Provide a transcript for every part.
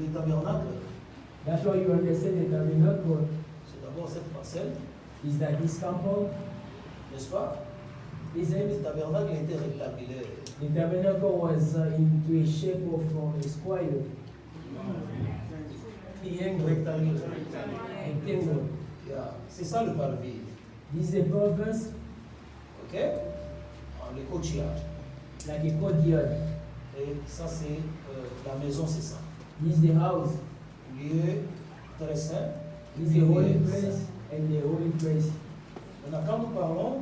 Le tabernacle, That's why you understand the tabernacle c'est d'abord cette parcelle, is that this temple, n'est-ce pas? is Le it? tabernacle était rectangulaire. The tabernacle was into a shape of a square, triangle, Rectangulaire. rectangle. Yeah. C'est ça le parvis. This is a purpose Ok? Ah, le courtyard. like a courtyard. Et ça, c'est la maison, c'est ça. This is the house. Lieu très saint. This is the holy Lieu place saint. and the holy place. Maintenant, quand nous parlons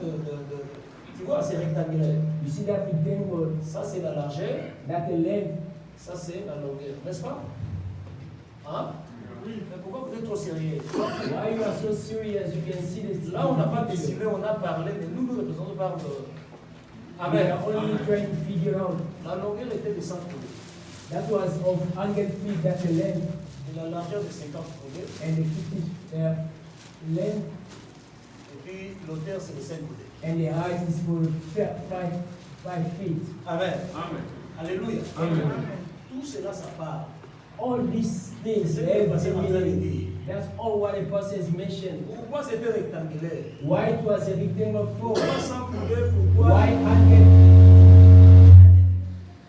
tu vois, c'est rectangulaire. You see that rectangle, Ça, c'est la largeur. that the length. Ça, c'est la longueur. N'est-ce pas? Hein? Mais pourquoi vous êtes trop sérieux? Why you are so serious? You can see this. Là, on n'a pas dessiné, on a parlé, mais nous représentons par le. We Amen. are only trying to figure out. La longueur était de 100 coudées. That was of 100 feet, that's the length, Et la largeur de 50 coudées. and the 50 length, Et puis l'auteur, c'est de 5 coudées. and the height is for 5 feet. Amen. Amen. Alléluia. Amen. Tout cela, ça part. All these things, C'est ce que le pasteur est en train de everything, dire. that's all what the pastor has mentioned. Pourquoi c'était rectangulaire? Why it was a rectangle floor? Pourquoi 100 coudées? Pourquoi? Why 100?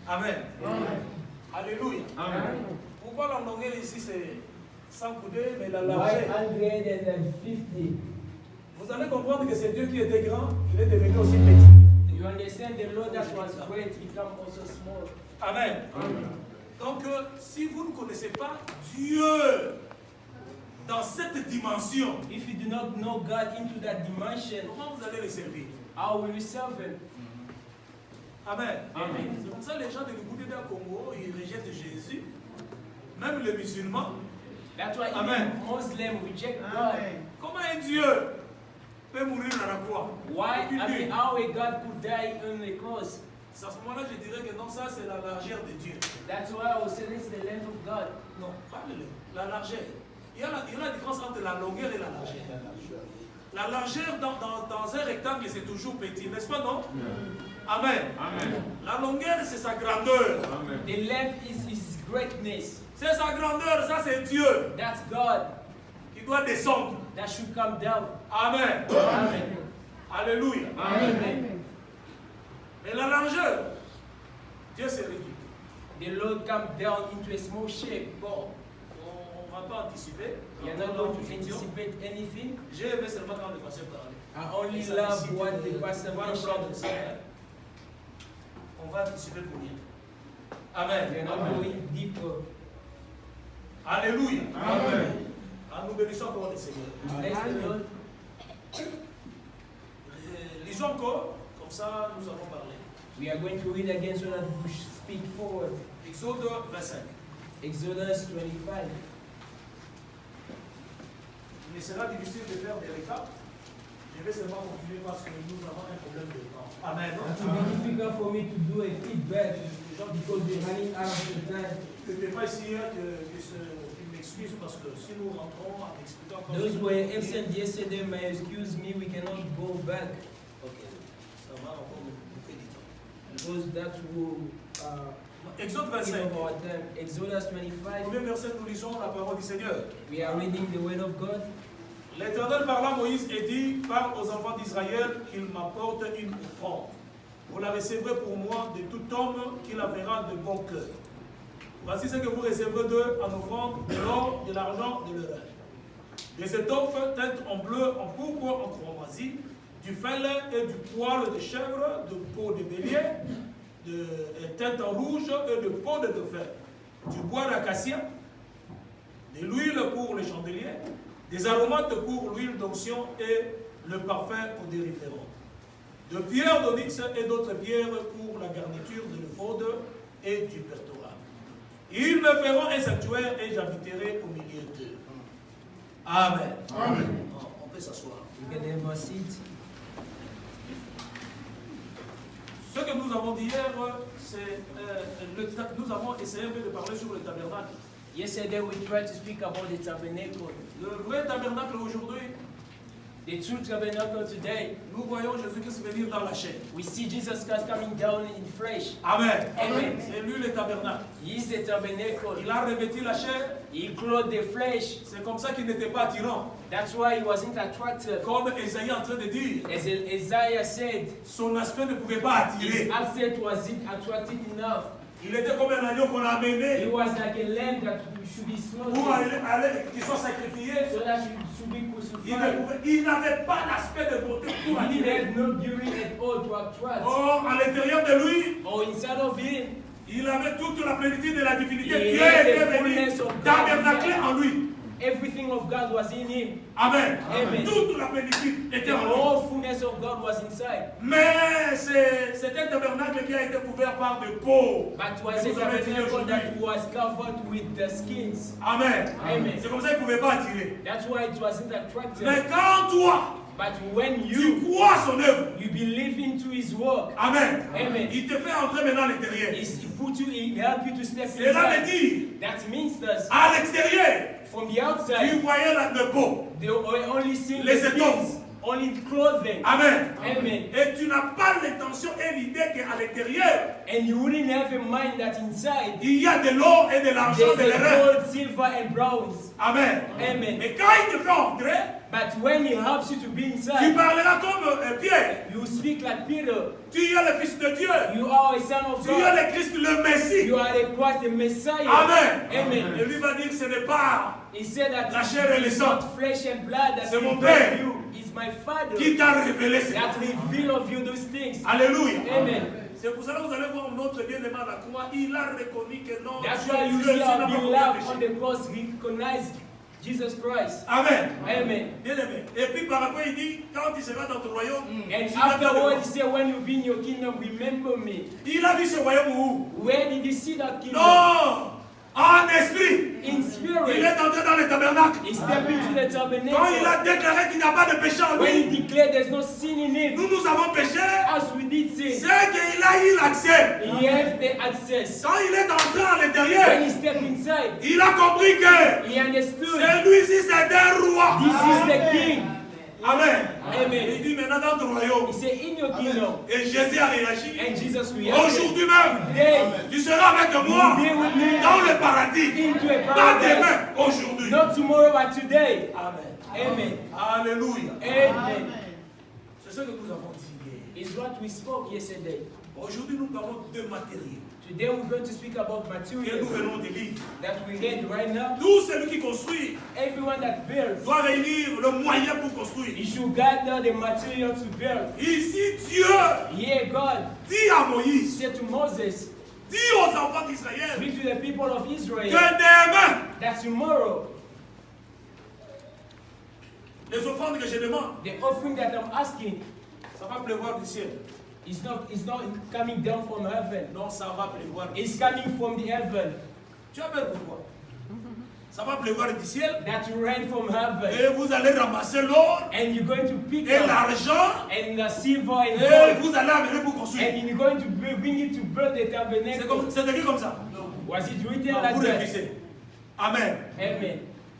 Amen. Amen. Alléluia. Amen. Pourquoi la longueur ici, c'est 100 coudées, mais la Why largeur? 150? Vous allez comprendre que c'est Dieu qui était grand, il est devenu aussi petit. You understand the Lord that was great become also small. Amen. Amen. Donc, si vous ne connaissez pas Dieu dans cette dimension, If you do not know God into that dimension, comment vous allez le servir? how will you serve Him? Amen. Amen. C'est pour ça que les gens de l'Écoute d'un Congo, ils rejettent Jésus. Même les musulmans. That's why Amen. even Muslims reject God. Comment un Dieu peut mourir dans la croix? Why? I mean, how a God could die on the cross? C'est à ce moment-là je dirais que non, ça c'est la largeur de Dieu. That's why I was saying it's the length of God. Non, pas la largeur. Il y a la différence entre la longueur et la largeur. La largeur dans un rectangle, c'est toujours petit, n'est-ce pas, non? Amen. Amen. La longueur, c'est sa grandeur. Amen. The length is His greatness. C'est sa grandeur, ça c'est Dieu That's God qui doit descendre. that should come down. Amen. Amen. Alléluia. Amen. Mais la largeur, Dieu s'est réduit. The Lord come down into a small shape. Bon, on ne va pas anticiper. You're not going to anticipate anything. J'ai aimé seulement quand le pasteur parlait. I only love what the pastor On va prendre mentioned. ça, hein. On va anticiper pour rien. Amen. We're not going deeper. Alléluia. Amen. Ah, nous bénissons encore le Seigneur. Bless the Lord. Lisons encore, comme ça nous avons parlé. We are going to read again so that we speak forward. Exode 25. Exodus 25. Il sera difficile de faire des récaps. Je vais seulement continuer parce que nous avons un problème de temps. Amen. It will be difficult for me to do a feedback because we're running out of the time. Je ne peux pas ici qu'ils m'excusent parce que si nous rentrons en expliquant comme Those who were absent yesterday may excuse me, we cannot go back Ok, ça va encore nous fait du temps. because that will Exode give 25. up our time. Exodus 25. Premier verset, nous lisons la parole du Seigneur. We are reading the word of God. L'Éternel parla à Moïse et dit, parle aux enfants d'Israël qu'ils m'apportent une offrande. Vous la recevrez pour moi de tout homme qui la verra de bon cœur. Voici ce que vous recevrez d'eux en offrande, de l'or, de l'argent, de l'orage. Des étoffes teintes en bleu, en pourpre, en cramoisi, du fin lin et du poil de chèvre, de peau de bélier, de teinte en rouge et de peau de dauphin, du bois d'acacia, de l'huile pour les chandeliers, des aromates pour l'huile d'onction et le parfum odoriférant, de pierres d'onyx et d'autres pierres pour la garniture de l'éphod et du pectoral. Ils me feront un sanctuaire et j'habiterai au milieu d'eux. Amen. Amen. On peut s'asseoir. You can have a seat. Ce que nous avons dit hier, c'est nous avons essayé un peu de parler sur le tabernacle. Yesterday we tried to speak about the tabernacle. Le vrai tabernacle aujourd'hui, The true tabernacle today, nous voyons Jésus-Christ venir dans la chair. we see Jesus Christ coming down in flesh. Amen. Amen. C'est lui le tabernacle. He is the tabernacle. Il a revêtu la chair. He clothed the flesh. C'est comme ça qu'il n'était pas attirant. That's why he wasn't attractive. Comme Esaïe est en train de dire, As Isaiah said, son aspect ne pouvait pas his attirer. aspect wasn't attractive enough. Il était comme un agneau qu'on a amené He was like a lamb that should be pour slaughtered, qu'il soit sacrifié. so that he should be crucified. Il n'avait pas d'aspect de beauté pour He attirer. had no beauty at all to attract. Or, à l'intérieur de lui, Or inside of him, il avait toute la plénitude de la divinité. He Dieu had était the venu fullness of God tabernacler inside. en lui. everything of God was in him. Amen. Amen. Toute la plénitude était The en lui. whole fullness of God was inside. Mais c'est un tabernacle qui a été couvert par des peaux. But was a tabernacle that was covered with the skins. Amen. Amen. C'est comme ça qu'il ne pouvait pas attirer. That's why it wasn't attractive. Mais quand toi, But when tu you crois son œuvre, believe into his work, Amen. Amen. Il te fait entrer maintenant à l'intérieur. he help you to step Cela veut inside. dire, That means that à l'extérieur, from the tu outside, voyais le peau, they only see les the étoffes. skins, only clothing. Amen. Amen. Et tu n'as pas l'intention et l'idée qu'à l'intérieur, And you wouldn't have in mind that inside il y a de l'or et de l'argent, there's de a l'erreur. gold, silver, and bronze. Amen. Amen. Mais quand il te fait entrer, But when he helps you to be tu inside, parleras comme Pierre. you speak like Peter. Tu es le Fils de Dieu. You are a son of Tu es God. le Christ, le Messie. You are the Christ, the Messiah. Amen. Amen. Et lui va dire, ce n'est pas He said that La chair et le it's sang. not flesh and blood that C'est mon reveal Père. you. It's my Father qui t'a révélé ça. that reveal of you those things. Alléluia. Amen. C'est pour cela que vous allez voir notre bien-aimé à la croix. Il a reconnu que non, That's Dieu, why you Dieu, see Dieu our n'a pas commis beloved péché. on the cross recognize Jesus Christ. Amen. Amen. Bien-aimé. Et puis par après, il dit, quand il sera dans ton royaume, And tu vas faire afterwards, le- he said, when you be in your kingdom, remember me. Il a vu ce royaume où? Where did he see that kingdom? Non! En esprit. In Il spirit. est entré dans le tabernacle. He stepped into the Quand il tabernacle. a déclaré qu'il n'y a pas de péché en When lui, he declared there's no sin in him, nous avons péché, as we did c'est sin, qu'il a eu l'accès. he has the access. Quand il est entré à When l'intérieur, he stepped inside, il a compris que he understood celui-ci c'est un roi. this is the king. Amen. Amen. Il dit maintenant dans ton royaume. He said, in your kingdom, Et Jésus a réagi. and Jesus reacted. Aujourd'hui même, Today, tu seras avec moi be with me dans le paradis. into a Pas paradise. demain, aujourd'hui. Not tomorrow, but today. Amen. Amen. Alléluia. Amen. C'est ce que nous avons dit hier. Is what we spoke yesterday. Aujourd'hui, nous parlons de matériel Today we're going to speak about que nous materials venons de lire. that we read right now. Tout celui qui construit Everyone that builds, doit réunir le moyen pour construire. he should gather the material to build. Ici, Dieu Here God dit à Moïse, said to Moses, dis aux enfants d'Israël speak to the people of que Israel demain, that tomorrow les offrandes que je demande, the offering that I'm asking ça va pleuvoir du ciel. is not coming down from heaven. Non, ça va pleuvoir. It's coming from the heaven. Tu as peur pourquoi? Ça va pleuvoir du ciel That rain from heaven. et vous allez ramasser l'or And you're going to pick et up l'argent and the silver and et gold. vous allez amener pour construire. And you're going to bring it to build the tabernacle. C'est écrit comme ça. Was it written Non, like vous that? révisez. Amen. Amen.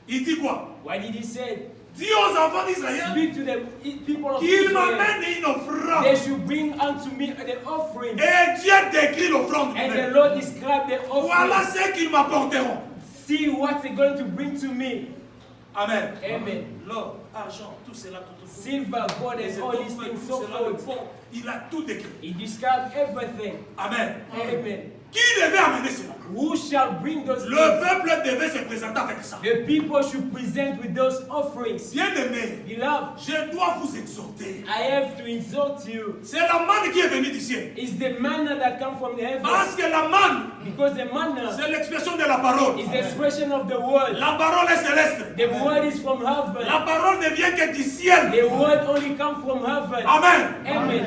Il dit quoi? Why did he say? Dis aux enfants d'Israël Speak to the people of qu'ils Israel. m'amènent une offrande. They should bring unto me the offering. Et Dieu décrit l'offrande. And the Lord described the Voilà offering. ce qu'ils m'apporteront. See what they're going to bring to me. Amen. Amen. L'or, argent, tout cela, tout. Silver, gold, Les and all these étoffes, things, tout so cela, le forth. pont. Il a tout décrit. He described everything. Amen. Amen. Qui devait amener cela? Who shall bring those Le things? peuple devait se présenter avec ça. The people should present with those offerings. Bien-aimés, Beloved, je dois vous exhorter. I have to exalt you. C'est la manne qui est venue du ciel. It's the manna that comes from the heavens. Parce que la manne, Because the manna c'est l'expression de la parole. is the expression of the word. La parole est céleste. The word is from heaven. La parole ne vient que du ciel. The word only comes from heaven. Amen. Amen.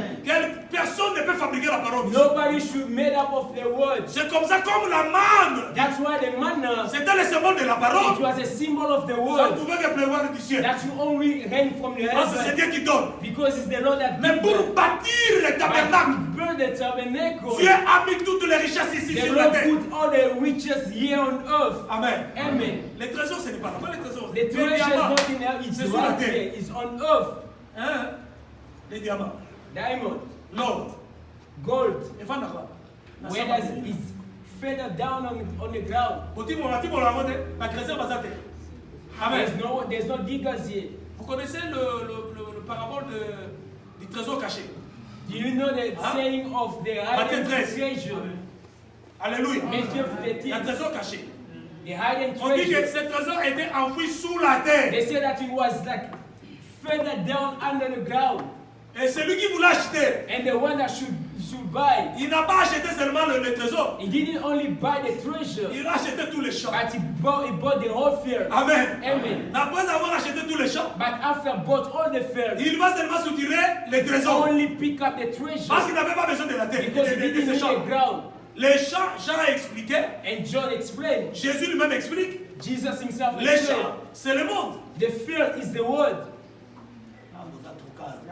Personne ne peut fabriquer la parole. Nobody should made up of the word. C'est comme ça, comme la manne, That's why the manna, c'était le symbole de la it parole. was a symbol of the Ça word. pouvait que pleuvoir du ciel. That you only rain from the Parce que c'est heaven. Dieu qui donne. Because it's the Lord that Mais gives pour it. bâtir le But tabernacle, to build the tabernacle, Dieu a mis toutes les richesses ici the sur la Lord terre. put all the riches here on earth. Amen. Amen. Les trésors, ce n'est pas là-bas, les trésors. The Les treasure is diamants, not in heaven, it's c'est sur la right terre. here, it's on earth. Hein? Les diamants. Diamond, L'or. gold, Et fan d'accord. whether it's further down on the ground. Amen. There's no diggers here. Vous connaissez le parabole du trésor caché. Do you know the saying of the hidden treasure? Alléluia. Matthew Il y a un 13, trésor caché. the hidden On dit que treasure. ce trésor était enfoui sous la terre. They say that it was like further down under the ground. Et celui qui voulait acheter, And the one that should buy, il n'a pas acheté seulement le trésor. he didn't only buy the treasure, Il a acheté tous les champs. but he bought the whole field. Amen. Amen. Après avoir acheté tous les champs, But after bought all the field, il va seulement soutirer les trésors. only pick up the Parce treasure qu'il n'avait pas besoin de la terre, because he de didn't ces need champs. the ground. Les champs, Jean a expliqué, And John explained, Jésus lui-même explique, Jesus himself les explained, champs, c'est le monde. the field is the word.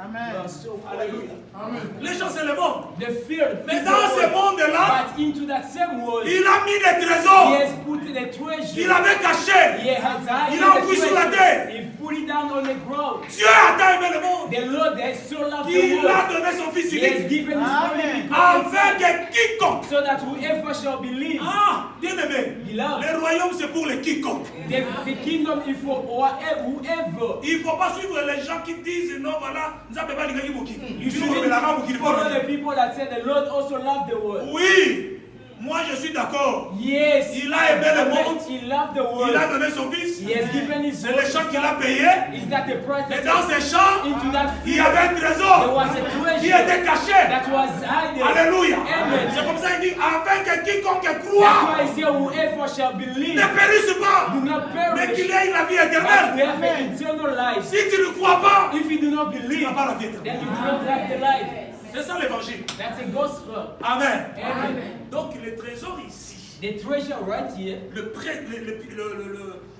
Amen. You are so Alléluia. Amen. Les champs, c'est le monde. The field Mais is dans ce the word. monde-là, But into that same word, il a mis des he trésors. has put the Il treasure. avait caché. He has Il hidden a the enfoui sous la treasure. terre. He put it down on the ground. Dieu a tant aimé le monde The Lord has so loved the qu'il a world. donné son Fils He has unique given his only Amen. begotten afin Son, que quiconque. so that whoever shall believe, Ah, bien aimé. Beloved. Le royaume, c'est pour les quiconques. the kingdom is for whoever. Il ne faut pas suivre les gens qui disent non, voilà, nous avons pas les You qui nous shouldn't révèlent la rampe qui follow the people that say the Lord also loved the world. Oui, moi je suis d'accord. Yes, Il a aimé le monde. He loved the Il a world. donné son Fils. He has given his C'est le champ qu'il a payé. Is that the price Et that dans ces champs, into that il y field avait un there trésor was a qui treasure était caché. that was hidden? Alléluia. Amen. C'est comme ça qu'il dit, afin que quiconque That's croit why he said whoever shall believe ne périsse pas, do not mais perish, qu'il ait la vie but éternelle. have an eternal life. Si tu ne crois pas, If you do not tu believe, n'as pas la vie then éternelle. you do not have the life. C'est ça l'évangile. That's the gospel. Amen. Amen. Donc les trésors ici, The treasure right here,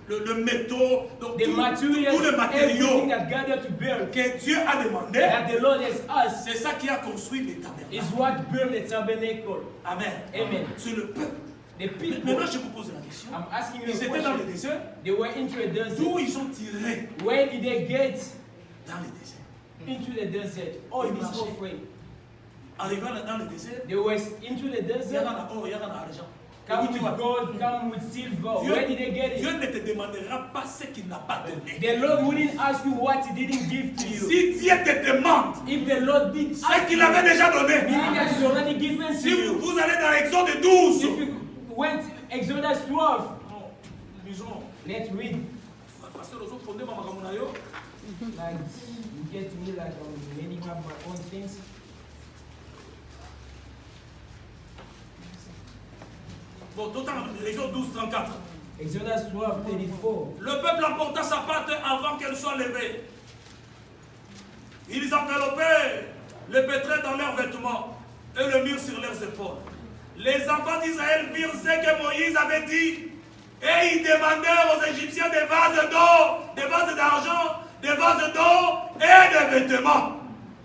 le métaux, donc the tout materials, le matériau everything that gathered to build, que Dieu a demandé, that the Lord has asked, c'est ça qui a construit les tabernacles. is what built the tabernacle. Amen. Amen. C'est le peuple. The people, Maintenant, je vous pose la question. I'm asking you Ils a étaient dans le question. désert. They were into a desert. D'où ils sont tirés Where did they get dans le désert. into the desert? All Ils this marchaient. offering. Arrivant dans le désert, They were into the il y a desert. l'or, il y a l'argent. Come with gold, come with silver. Where did they get Dieu it? ne te demandera pas ce qu'il n'a pas donné. The Lord wouldn't ask you what He didn't give to you. Si Dieu te demande If the Lord did ce ask qu'il you, avait déjà donné, meaning that He's already given to si you. vous allez dans Exode 12, If you went Exodus 12, non, lisons. let's read. Parce que les autres fondés, maman, comme on a eu. Like you get me like many have my own things. Bon, tout en Exode 12, 34. Exodus 12, 34. Le peuple emporta sa pâte avant qu'elle soit levée. Ils enveloppaient le pétrin dans leurs vêtements et le mirent sur leurs épaules. Les enfants d'Israël virent ce que Moïse avait dit et ils demandèrent aux Égyptiens des vases d'or, des vases d'argent, des vases d'or et des vêtements.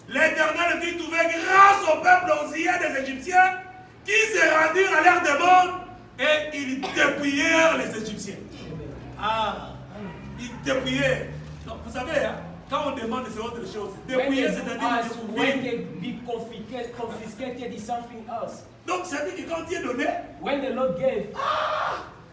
L'Éternel fit trouver grâce au peuple aux yeux des Égyptiens qui se rendirent à leur demande et ils dépouillèrent les Égyptiens. Ah, ils dépouillaient. Donc, vous savez, hein, quand on demande, c'est autre chose. When Dépouiller, they c'est-à-dire ask, when dépouiller. they be confiscated is something else. Donc, ça veut dire que quand Dieu donnait, When the Lord gave,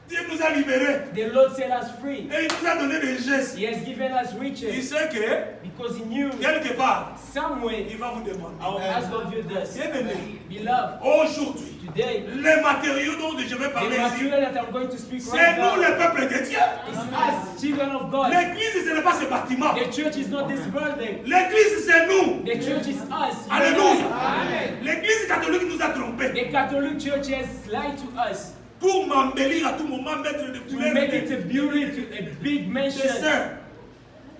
Dieu nous a libérés. the Lord set us free. Et il nous a donné des gestes. He has given us Il riches sait que, because He knew quelque part, somewhere il va vous demander. I will ask of you this. Bien-aimé, Beloved, aujourd'hui, today, les matériaux dont je vais the parler ici, material that I'm going to speak c'est right nous now le peuple de Dieu. is us, children of God. L'église, ce n'est pas ce bâtiment. The church is not this building. L'église, c'est nous. The church is us. Alléluia. Amen. L'église catholique nous a trompés. The Catholic Church has lied to us Pour m'embellir à tout moment, mettre des to couleurs, make des it a beauty, to a big mansion, saints.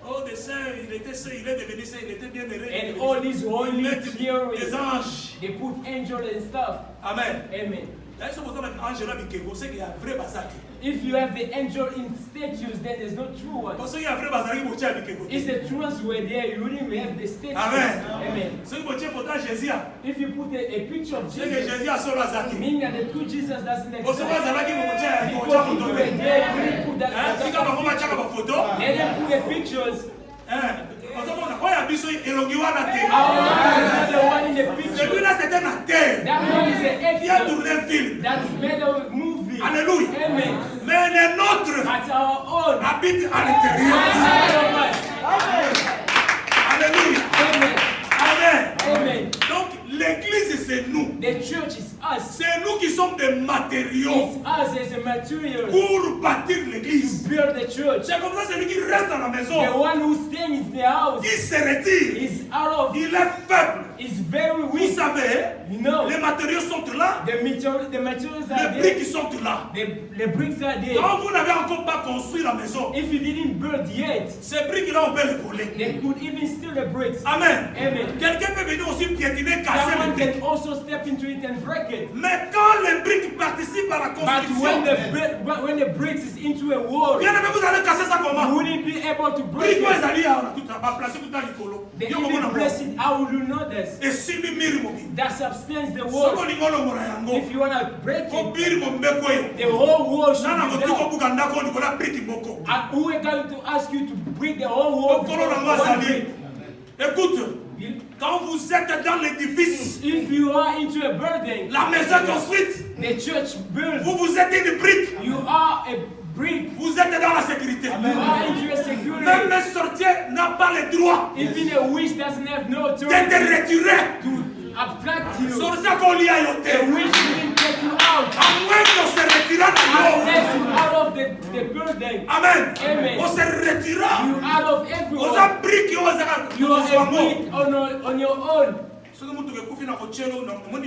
Oh, des saints, il était saint, il est devenu saint, il était bien heureux. and all these holy Mettre theories. des anges. They put angel and stuff. Amen. Amen. D'ailleurs, c'est pour ça que Angela Bikego, c'est qu'il y a un vrai bazar. If you have the angel in statues, then there's no true one. Parce qu'il y a un vrai bazar qui montait avec Bikego. If the true ones were there, you wouldn't have the statues. Amen. Amen. Ce qui montait photo Jésus, If you put a picture of c'est que Jesus, Jésus a solo azaki. meaning that the true Jesus doesn't Au second, exist. ça va qui montait Because if you photo. were there, you wouldn't put Hein, si that quand on va checker ma photo, Let them put the pictures. hein, au second, on a biso elongi wana te. Our father is not the one in the picture. Celui-là c'est un acteur. That one is an Qui a actor. tourné un film. That's made a movie. Alléluia. Amen. Mais les nôtres But our own. habitent à l'intérieur. Inside of us. Alléluia. Amen. Amen. Amen. Donc l'église c'est nous. The church is us. C'est nous qui sommes des matériaux It's us as a material pour bâtir l'église. to build the church. C'est comme ça celui qui reste dans la The maison, one who stays in the house qui se retire, is out of, il est faible. is very Vous weak. savez, You know, les matériaux sont là, the materials are les there. briques sont là. The bricks are there. Quand vous n'avez encore pas construit la maison, If you didn't build yet, ces briques-là, on peut les voler. they could even steal the bricks. Amen. Amen. Quelqu'un peut venir aussi piétiner, casser les Someone briques. can also step into it and break it. Mais quand les briques participent à la But construction, when the bricks is into a wall, bien aimé, vous allez casser ça you comment? wouldn't be able to break Briques, it. ils allaient tout à placer tout à l'écolo. They even place it. How will you know this? Et si les murs mobile, That substance the soko wall. lingolo mona yango, If you wanna break ko it, biri mombeko yo. the whole wall should Nana be ko tuko down. buka ndako ndikola brique moko. And who are going to ask you to break the whole wall? Okolo na because of one ngazali. brick? Écoute, quand vous êtes dans l'édifice, If you are into a building, la maison est construite, the church built, vous êtes une brique, you are a brick. vous êtes dans la sécurité. You are into a security. Même un sorcier n'a pas le droit Even a witch doesn't have no d'être authority retiré. to abstract you. Sorcier qu'on lit à A yote. witch didn't take you out À moins qu'on se retira unless you de out of the building. Amen. Amen. On se retira. You out of On everyone. a brique on a You are a brick on your own. Ce que nous devons faire, c'est que nous devons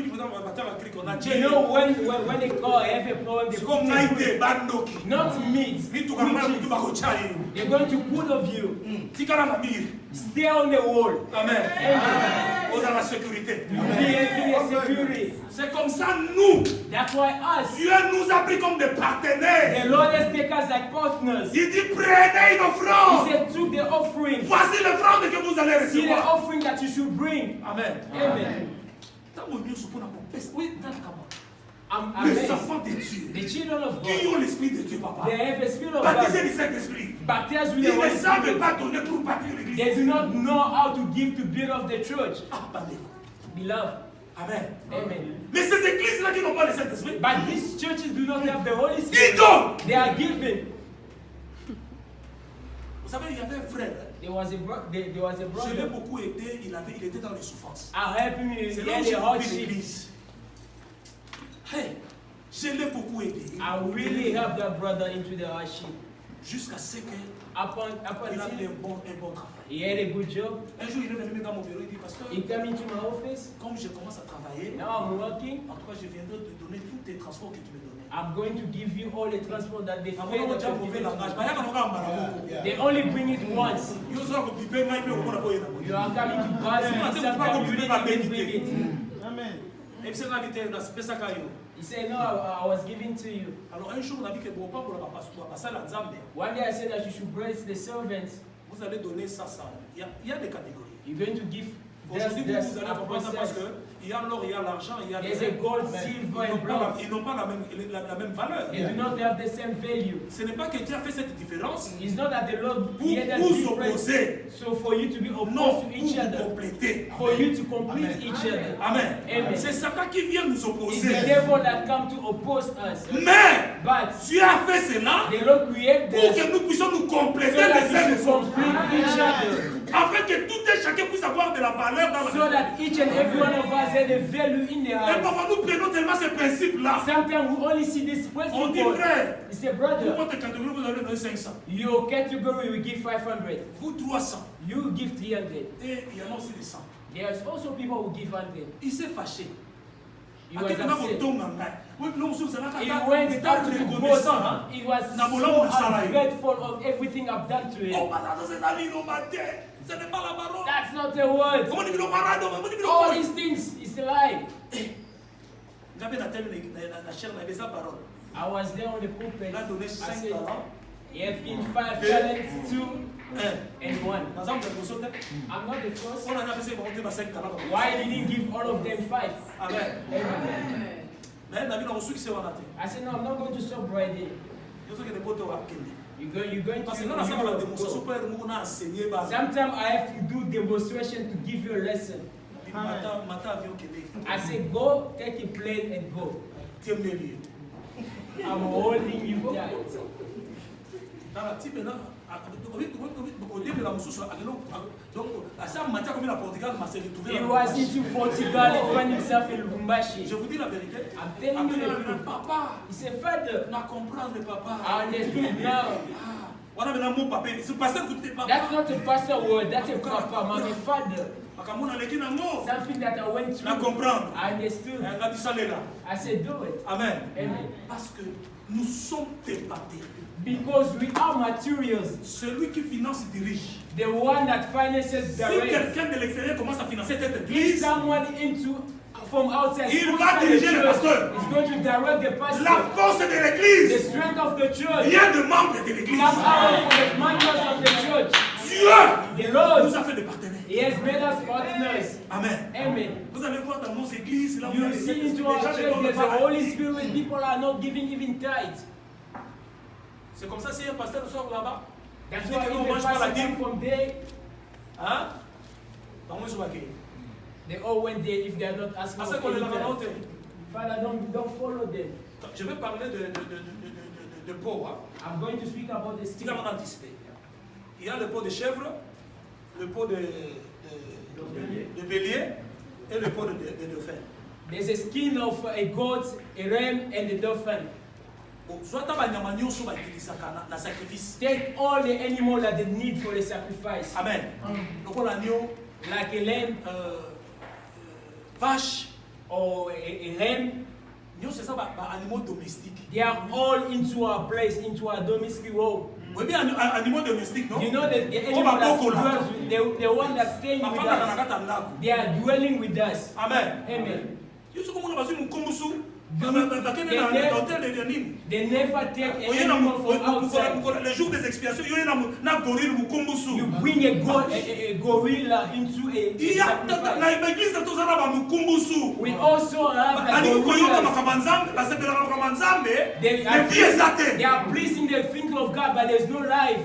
You know when they call have a problem, they c'est put comme you naïté, bandoki. not meat, Ni tout comme ça, witches. tu vas coacher. They're going to put of you. Tikala na mire. Stay on the wall. Amen. Amen. Vous avez la sécurité. You be a security. C'est comme ça, nous, That's why us, Dieu nous a pris comme des partenaires. the Lord has taken us like partners. Il dit, prenez une He offrande. said, took the offering. Voici l'offrande que vous allez See the recevoir. offering that you should bring. Amen. Amen. Ntango nyonso mpona kopesa, oui, ntango I'm les amazed. enfants de Dieu, The children of qui God, ont l'esprit de Dieu, papa, they have a spirit of baptisés God. du Saint-Esprit, Baptized with ils the ne Holy savent Spirit. pas donner pour bâtir They l'église. do not know how to give to build up the church. Ah, bandé. Beloved. Amen. Amen. Mais ces églises-là qui n'ont pas le Saint-Esprit, But these churches do not have the Holy ils Spirit. donnent. They are giving. Vous savez, il y avait un frère, There was a je l'ai brother. beaucoup aidé, il était dans les souffrances. I helped him in C'est the là où j'ai compris hardship. l'église. Hey, je l'ai beaucoup aidé. I really helped that brother into the hardship. Jusqu'à ce qu'il Up a eu until un bon travail. he had a good job. Un jour, il est venu dans mon bureau, il dit, pasteur, He came into my office. comme je commence à travailler, Now I'm working. en tout cas, je viendrai te donner tous tes transports que tu me donnais. I'm going to give you all the transport that they Avant, fed on that a you've mauvais given to langage. me. Bah, il y a un bagage. They only bring it once. Yo, ça, on peut payer, mais on peut pas payer. You are coming to pass Yeah. and sometimes you didn't even bring it. Amen. Et puis, c'est la vérité, on a fait ça quand même. He said, no, I was giving to you. Alors, un jour, on a dit que bon, pas pour la passer la Zambie. One day I said that you should bless the servants. Vous allez donner ça. Il y a des catégories. You're going to give Aujourd'hui, vous this allez comprendre ça parce process. qu'il y a l'or, il y a l'argent, il y a There's a gold, silver, and bronze. ils n'ont pas la même valeur. They do not have the same value. Ce n'est pas que Dieu a fait cette différence It's not that the Lord pour created vous different. opposer. So for you to be Non, opposed pour to each vous other. compléter. For you to complete each other. Amen. Amen. C'est Satan qui vient nous It's the opposer. devil that come to oppose us. Mais But Dieu a fait cela the Lord created pour this que nous puissions nous so compléter that les uns we les should autres. complete each other. Afin que tout et chacun puisse avoir de la valeur dans la So vie. that each and every one of us had a value in the Et house. parfois nous prenons tellement ces principes-là. Sometimes we only see this On dit principle. frère, He said, pour brother, votre catégorie, vous allez donner 500. your category will give 500. Vous 300. You give 300. Et il y en a aussi des 100. There's also people who give 100. Il s'est fâché. He was upset. He went out to the boss. He was so ungrateful of everything I've done to him. Ce n'est pas la parole. That's not the word. Comment dit-il au malade? Comment dit-il au All malade? these things is a lie. Gabriel a terminé la chair, il avait sa parole. I was there on the pulpit. Il a donné I 5 said, talents. he has been 5 talents, 2 and 1. Dans un de vos autres, I'm not the first. on a appelé ça, on a 5 talents. Why did he give all of them 5? Amen. Amen. Mais David a reçu qui s'est raté. I said, no, I'm not going to stop right there. Je sais que les potes ont appelé. You You're going to. Sometimes I have to do demonstration to give you a lesson. I say go, take a plane and go. I'm holding you tight. He was into Portugal and found himself in Lubumbashi. Je vous dis la vérité. I'm telling you the truth. Papa, he said, Father, papa. I understood now. That's not a pastor word, that's a papa, my father. Something that I went through. I understood. I said, do it. Amen. Amen. Parce que nous sommes des partis. Because we are materials. Celui qui finance dirige. The one that finances directs. Si quelqu'un de l'extérieur commence à financer cette if église, someone from outside il va diriger le pasteur. Is going to direct the pastor. La force de l'église. The strength of the church. Vient de membres de l'église. Come out from the members of the church. Dieu the Lord nous a fait des partenaires. He has made us partners. Amen. Amen. Vous allez voir dans nos églises là où you see into our church there's the Holy Spirit. People are not giving even tithe. C'est comme ça si un pasteur sort là-bas. That's why if a pastor comes from there, hein? They all went there if they are not asking for anything. Father, don't follow them. Je vais parler de peau. Hein? I'm going to speak about the skin. Il y a le pot de chèvre, le pot de bélier et le pot de dauphin. There's a skin of a goat, a ram, and a dauphin. Take all the animals that they need for the sacrifice. Amen. Like a lamb, vache, or a ram. They are all into our place, into our domestic role. Animaux domestiques, non? You know that the animal that dwells with, the one that's staying with us, they are dwelling with us. Amen. Amen. They never take an animal from outside. Le jour des expiations, you bring a gorilla into a sacrifice. We also have a they are pleasing the finger of God, but there's no life.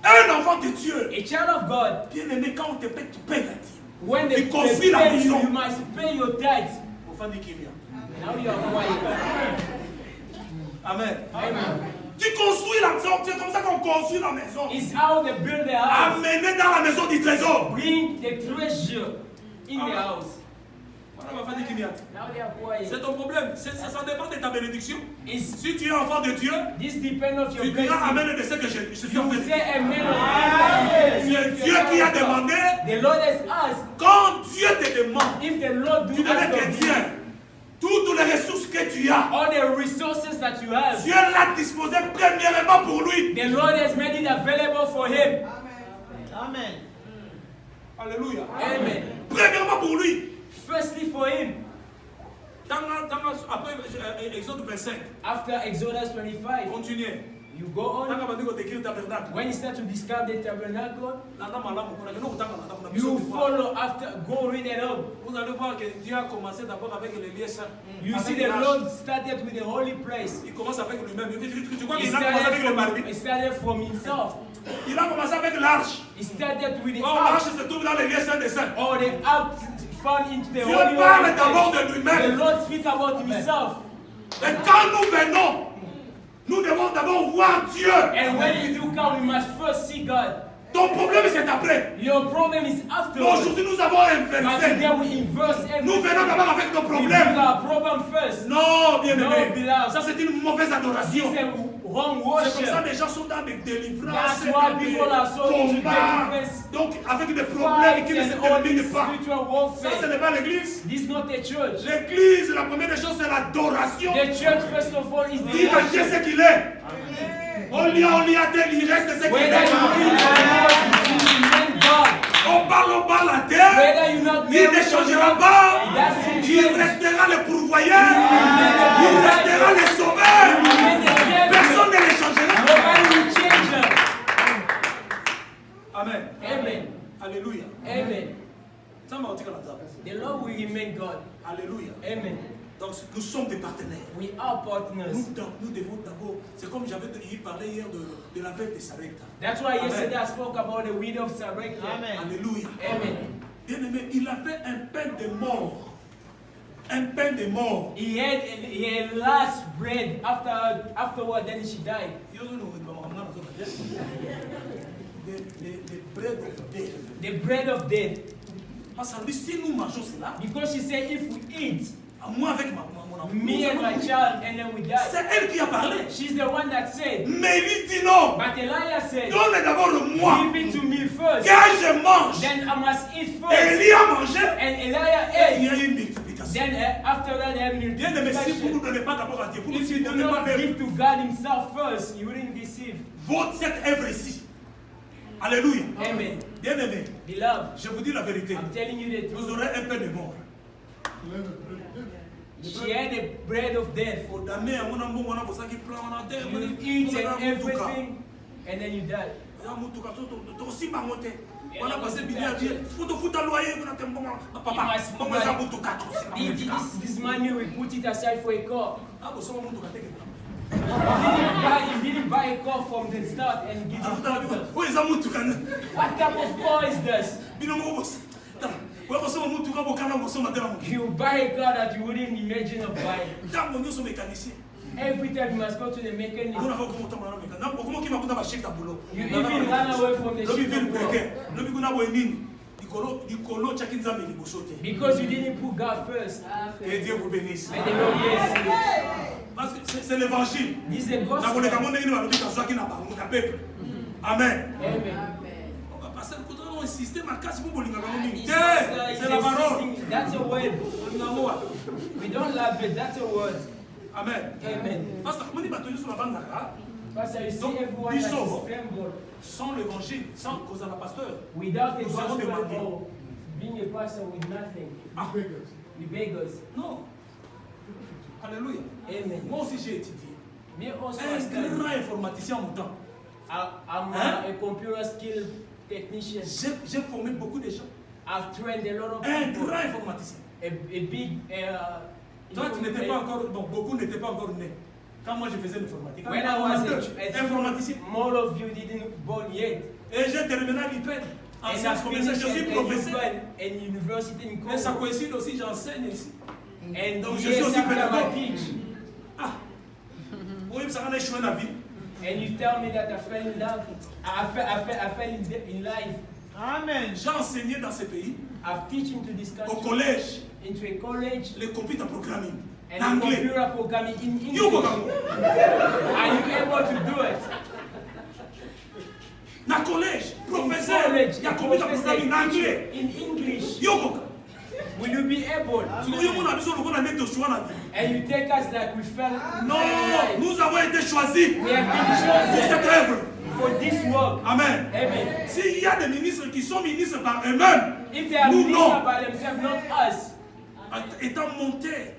Un enfant de Dieu. A child of God. Bien aimé, quand on te paie, tu payes la dîme. When they pay you, you must pay your tithes. Now you are quiet. Amen. Amen. Tu construis la maison, c'est comme ça qu'on construit la maison. It's how they build the house. Amenez dans la maison du trésor. Bring the treasure in the house. Now they are quiet. C'est ton problème. Ça dépend de ta bénédiction. Si tu es enfant de Dieu, this depends on your blessing. Tu diras amen de ce que je suis en train de dire. C'est Dieu qui a demandé. The Lord has asked. Quand Dieu te demande, if the Lord do tu devais te dire. Toutes les ressources que tu as, all the resources that you have, Dieu l'a disposé premièrement pour lui. The Lord has made it available for him. Amen. Alléluia. Amen. Premièrement pour lui. Firstly for him. Après Exode 25. After Exodus 25. Continuez. You go on. When you start to describe the tabernacle, you follow after, go read it up. You see the Lord started with the holy place. He started from himself. Il a commencé avec l'arche. He started with the l'arche se trouve dans les lieux saints des saints. Or the ark found into the Dieu holy parle d'abord de lui-même. The Lord speaks about himself. Et quand nous venons, nous devons d'abord voir Dieu. And when we do come, we must first see God. Ton problème c'est après. Your problem is after. Aujourd'hui nous avons inversé. Nous venons d'abord avec nos problèmes. Non, bien aimé. Ça c'est une mauvaise adoration. C'est comme ça les gens sont dans des délivrances, des combats, donc avec des problèmes qui ne se terminent pas. Ça ce n'est pas l'église. L'église, la première des choses c'est l'adoration. Dis à Dieu ce qu'il est. On lui a dit, il reste ce qu'il est. On parle la terre, il ne changera pas, il restera le pourvoyeur, il restera le sauveur, personne ne le changera. Amen. Amen. Alléluia. Amen. The Lord will remain God. Alléluia. Amen. Donc nous sommes des partenaires. We are partners. Nous devons d'abord, c'est comme j'avais parlé hier de la fête de Sarepta. That's why yesterday I spoke about the widow of Sarepta. Amen. Alléluia. Amen. Bien aimé, il avait un pain de mort. Un pain de mort. He had last bread afterward, then she died. The bread of death. The bread of death. Parce que si nous mangeons cela, because she said if we eat, moi avec me and my child, and then we die. C'est elle qui a parlé. She's the one that said. Mais il dit non. But Elijah said. Donne d'abord le moi. Give it to me first. Car je mange. Then I must eat first. Et Élie a mangé. And Elijah ate. Il y a une multiplication. Then after that, there bien aimé, si vous ne donnez pas d'abord à Dieu, if you do not give to God Himself first, you wouldn't receive. Votre cette œuvre ici. Alléluia. Amen. Bien aimé. Beloved, je vous dis la vérité. I'm telling you the truth. Vous aurez un peu de mort. She had the bread of death. You eat and everything, and then you die. This money we put it aside for a car. You didn't buy a car from the start and give it. What type of car is this? You buy a car that you wouldn't imagine of buying. Every time you must go to the mechanic. You even run away from the shift of work. Because you didn't put God first. Que Dieu vous bénisse. May the Lord bless you. Parce que c'est l'évangile. This is the gospel. Amen. Amen. C'est la parole. That's a word. We don't love it. That's a word. Amen. Amen. Pastor, you see everyone that is trembled. Sans l'évangile, sans cause à la pasteur. Without the gospel, being a pastor with nothing. We beggars. Non. Alléluia. Amen. Moi aussi j'ai étudié. Un grand informaticien en mon temps. I'm a computer skill technician. J'ai formé beaucoup de gens. I've trained a lot of people. Un grand informaticien. A big. Toi, tu n'étais pas encore, bon, beaucoup n'étaient pas encore nés. Quand moi je faisais l'informatique. When I was informaticien. More of you didn't born yet. Et j'ai terminé à l'IPED. Je suis professeur. And university in Congo. Et ça coïncide aussi, j'enseigne ici. And donc je suis aussi pédagogue. Ah. Oui, ça m'a échoué la vie. And you tell me that I fell in love. I fell in life. Amen. J'ai enseigné dans ce pays. I've teaching to this country. Au collège. Into a college. Le computer programming. And anglais. Computer programming in English. Are you able to do it? Na collège, professeur. Il y a computer programming en anglais. In English. Yoko. Will you be able? And you take us like we fell. Non, nous avons été choisis we have been chosen pour cette œuvre. For this work. Amen. Amen. S'il y a des ministres qui sont ministres par eux-mêmes, if they are nous ministers non. by themselves, not us. Étant monté,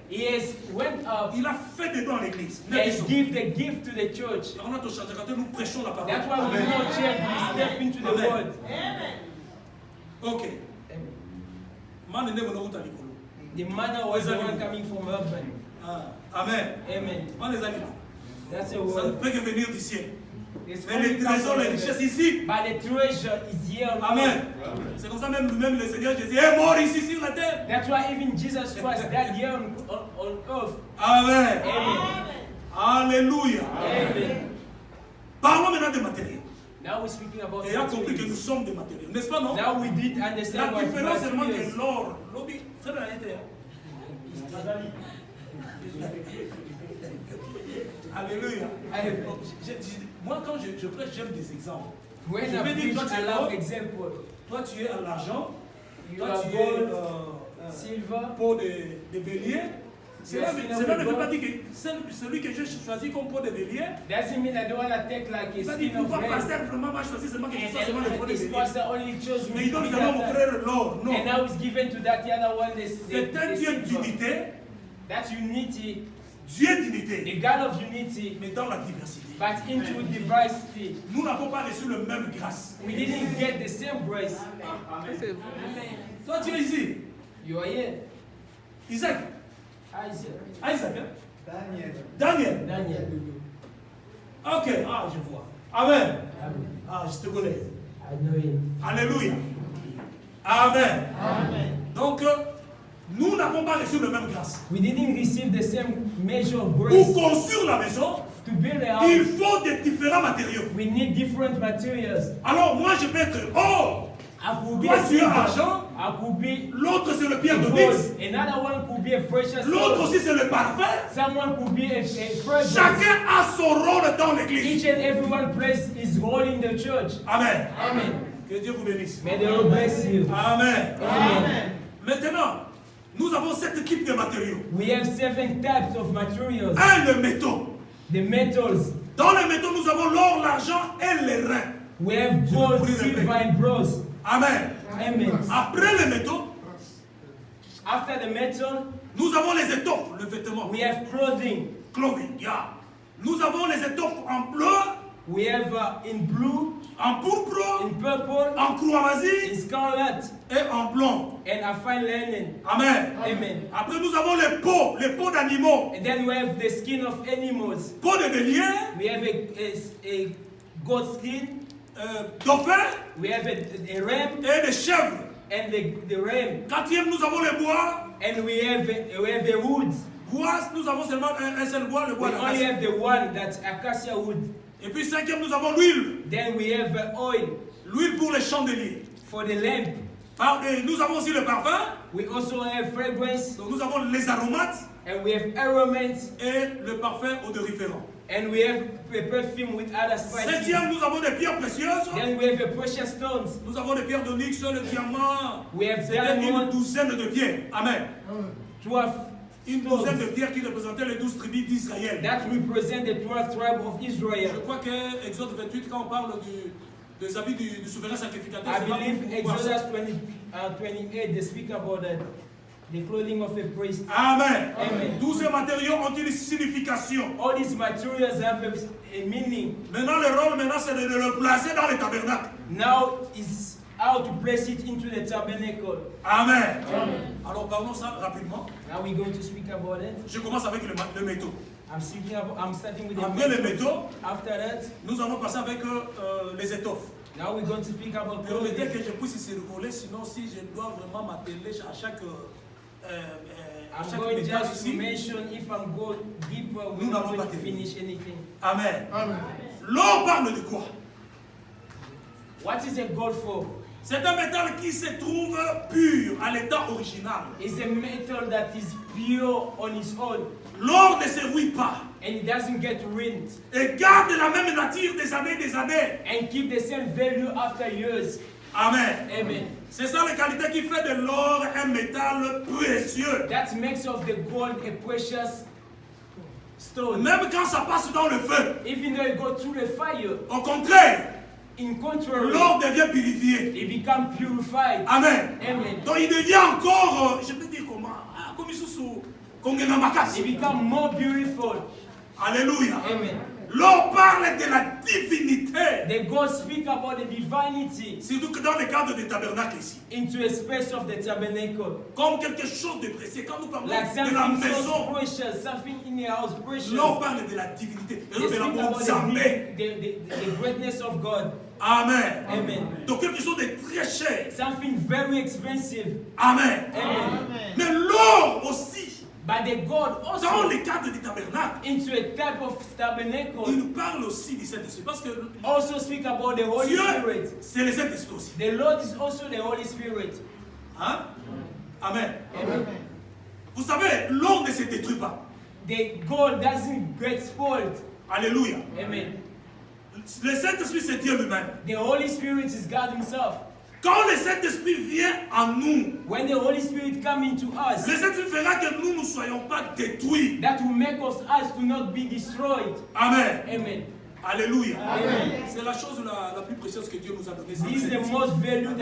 went up. Il a fait des dons à l'église. And give the gift to the church. Nous prêchons la parole. That's why we don't change. We step into the word. Amen. Okay. The manna was the one coming from heaven. Amen. Amen. That's a word. Ça ne peut que venir du ciel. Mais les trésors, les richesses ici. But the treasure is here. Amen. C'est comme ça même lui-même le Seigneur Jésus est mort ici sur la terre. That's why even Jesus Christ died here on earth. Amen. Amen. Alléluia. Amen. Parlons maintenant des matériaux. Now we're speaking about. Et on a compris que nous sommes des matériaux, n'est-ce pas non? Now we did understand la différence seulement que l'or, l'obi, c'est la réalité. Alléluia. Moi, quand je prêche, j'aime des exemples. When je vais dire, toi, tu es à l'argent, toi, tu es silver, pour des béliers. Cela ne veut pas dire que celui que j'ai choisi comme pot de bélier. Doesn't mean I don't want to take like a skin of red. Pasteur vraiment m'a choisi seulement que je sois seulement le pot de bélier. Only chose Mais il donne seulement mon frère l'or. Non. And now it's given to that other one. C'est un Dieu d'unité. That's unity. Dieu d'unité. The God of unity. Mais dans la diversité. But into diversity. Nous n'avons pas reçu le même grâce. We didn't get the same grace. Amen. Toi tu es ici. You are here. Isaac. Isaac, hein? Daniel. Ok, ah, je vois. Amen. Ah, je te connais. Alléluia. Amen. Donc, nous n'avons pas reçu la même grâce. We didn't receive the same measure of Pour grace. construire la maison, To build a house, il faut des différents matériaux. we need different materials. Alors, moi, je peux être or. I could be Toi, a tu es silver. argent. I could be L'autre, c'est le pierre de gold. mix. Another one could be a precious L'autre stone. aussi, c'est le parfum. Someone could be a fragrance. Chacun a son rôle dans l'église. Each and everyone plays his role in the church. Amen. Amen. Que Dieu vous bénisse. May the Lord bless you. Amen. Amen. Maintenant, nous avons 7 types de matériaux. We have 7 types of materials. Le métaux. The metals. Dans les métaux, nous avons l'or, l'argent et les reins. We have gold, silver, and bronze. Amen. Amen. Après les métaux, After the metal, nous avons les étoffes, le vêtement. we have clothing. Clothing, yeah. Nous avons les étoffes en bleu, We have in blue, en pourpre, in purple, en croix-masie in scarlet, et en blanc. and a fine linen. Amen. Amen. Après, nous avons les peaux d'animaux. And then we have the skin of animals. Peau de bélier, We have a goat skin. dauphin We have a ram et des chèvres. and the ram. 4e, nous avons les bois. And we have a wood. Bois, nous avons seulement un seul bois, le We bois only d'acacia. have the one that's acacia wood. Et puis 5e, nous avons l'huile. Then we have oil L'huile pour les chandeliers. for the lamp. Et nous avons aussi le parfum. We also have fragrance, Donc nous avons les aromates and we have aromates, et le parfum odoriférant. and we have a perfume with other spices. 7e, nous avons des pierres précieuses. Then we have a precious stones. Nous avons des pierres d'onyx, le diamant. We have C'était une diamond, douzaine de pierres. Amen. 12 Une douzaine de stones pierres qui représentaient les 12 tribus d'Israël. that represent the 12 tribes of Je Israel. crois que Exode 28, quand on parle des habits du souverain sacrificateur, I c'est pas believe pour voir ça. Exodus 28, they speak about the clothing of a priest. Amen. Amen. Tous ces matériaux ont une signification. All these materials have a meaning. Maintenant, le rôle, c'est de le placer dans les tabernacles. Now is how to place it into the tabernacle. Amen. Amen. Alors, parlons ça rapidement. Now we're going to speak about it. Je commence avec le métaux. I'm starting with the Après les metals. métaux, After that, nous allons passer avec les étoffes. now we're going to speak about Permettez clothing. que je puisse circuler, sinon si je dois vraiment m'atteler à chaque I'm going métal just to ici. mention if I'm going deeper, we're Nous not n'avons going pas to terminé. finish anything. Amen. L'or parle de quoi? What is a gold for? C'est un métal qui se trouve pur à l'état original. It's a metal that is pure on its own, L'or ne se rouille pas and it doesn't get ruined et garde la même nature des années. and keep the same value after years. Amen. Amen. C'est ça la qualité qui fait de l'or un métal précieux. That makes of the gold a precious stone. Même quand ça passe dans le feu. Even though it goes through the fire, Au contraire, in contrary, l'or devient purifié. it becomes purified. Amen. Amen. Donc il devient encore, je peux dire comment, comme il sous Kongena It Makasi. becomes more beautiful. Alléluia. Amen. L'or parle de la divinité. The gold speak about the divinity Surtout que dans le cadre des tabernacles ici. into a space of the tabernacle. Comme quelque chose de précieux. Quand nous parlons Like de la something so maison, precious, something in your house precious. l'or parle de la divinité. Et They de speak l'amour about jamais. the greatness of God. Amen. Amen. Donc quelque chose de très cher. Something very expensive. Amen. Amen. Mais l'or aussi, But the gold dans also le cadre du tabernacle, into a type of tabernacle il parle aussi du Saint-Esprit. Parce que also speak about the Holy Dieu, Spirit. c'est le Saint-Esprit aussi. The Lord is also the Holy Spirit. Hein? Amen. Amen. Vous savez, l'or ne se détruit pas. The gold doesn't get spoiled. Alléluia. Amen. Le Saint-Esprit, c'est Dieu lui-même. The Holy Spirit is God Himself. Quand le Saint-Esprit vient en nous, When the Holy Spirit comes into us, le Saint-Esprit fera que nous ne soyons pas détruits. that will make us to not be destroyed. Amen. Amen. Alléluia. Amen. C'est la chose la plus précieuse que Dieu nous a donnée. This is the most value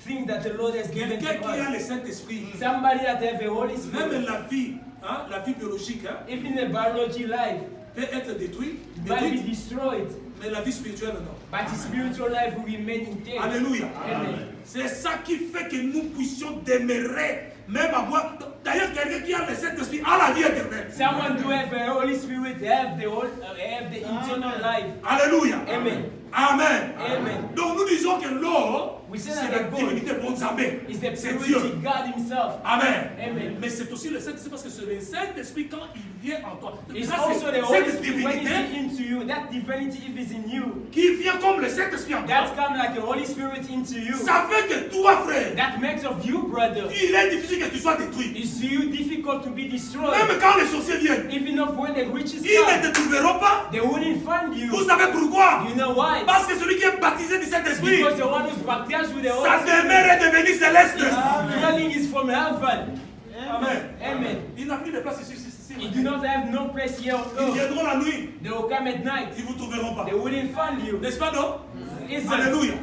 thing that the Lord has given Quelqu'un to qui a us. le Saint-Esprit, Somebody that have a Holy même Spirit, la vie biologique, even the biology life, peut être détruite, might be destroyed, mais la vie spirituelle non. but the spiritual life will remain intact. Alléluia. Amen. C'est ça qui fait que nous puissions demeurer même avoir. D'ailleurs, quelqu'un qui a le Saint-Esprit a la vie éternelle. Someone who have the Holy Spirit have the eternal life. Alléluia. Amen. Amen. Amen. Donc nous disons que l'eau, We say c'est that la the divinité God Bonzamé. is the C'est purity Dieu. God Himself. Amen. Amen. Mais c'est aussi le Saint-Esprit parce que c'est le Saint-Esprit quand il vient en toi. It's Ça, also the Holy cette Spirit when divinité it's into you. That divinity if it's in you, qui vient comme le Saint-Esprit en toi. that comes like the Holy Spirit into you. Ça fait que toi, frère, That makes of you, brother. il est difficile que tu sois détruit. It's you difficult to be destroyed. Même quand les sorciers viennent, Even if when the witches ils ne come, te trouveront pas. they wouldn't find you. Vous savez pourquoi? You know why? Parce que celui qui est baptisé du Saint-Esprit, Because the one who's baptized with the sa Holy demeure Spirit, est devenue céleste. dwelling is from heaven. Amen. Amen. Il n'a plus de place ici. You do not have no place here on Ils earth. viendront la nuit. They will come at night. Ils ne vous trouveront pas. They wouldn't find you. N'est-ce pas, non? Isn't. Alléluia.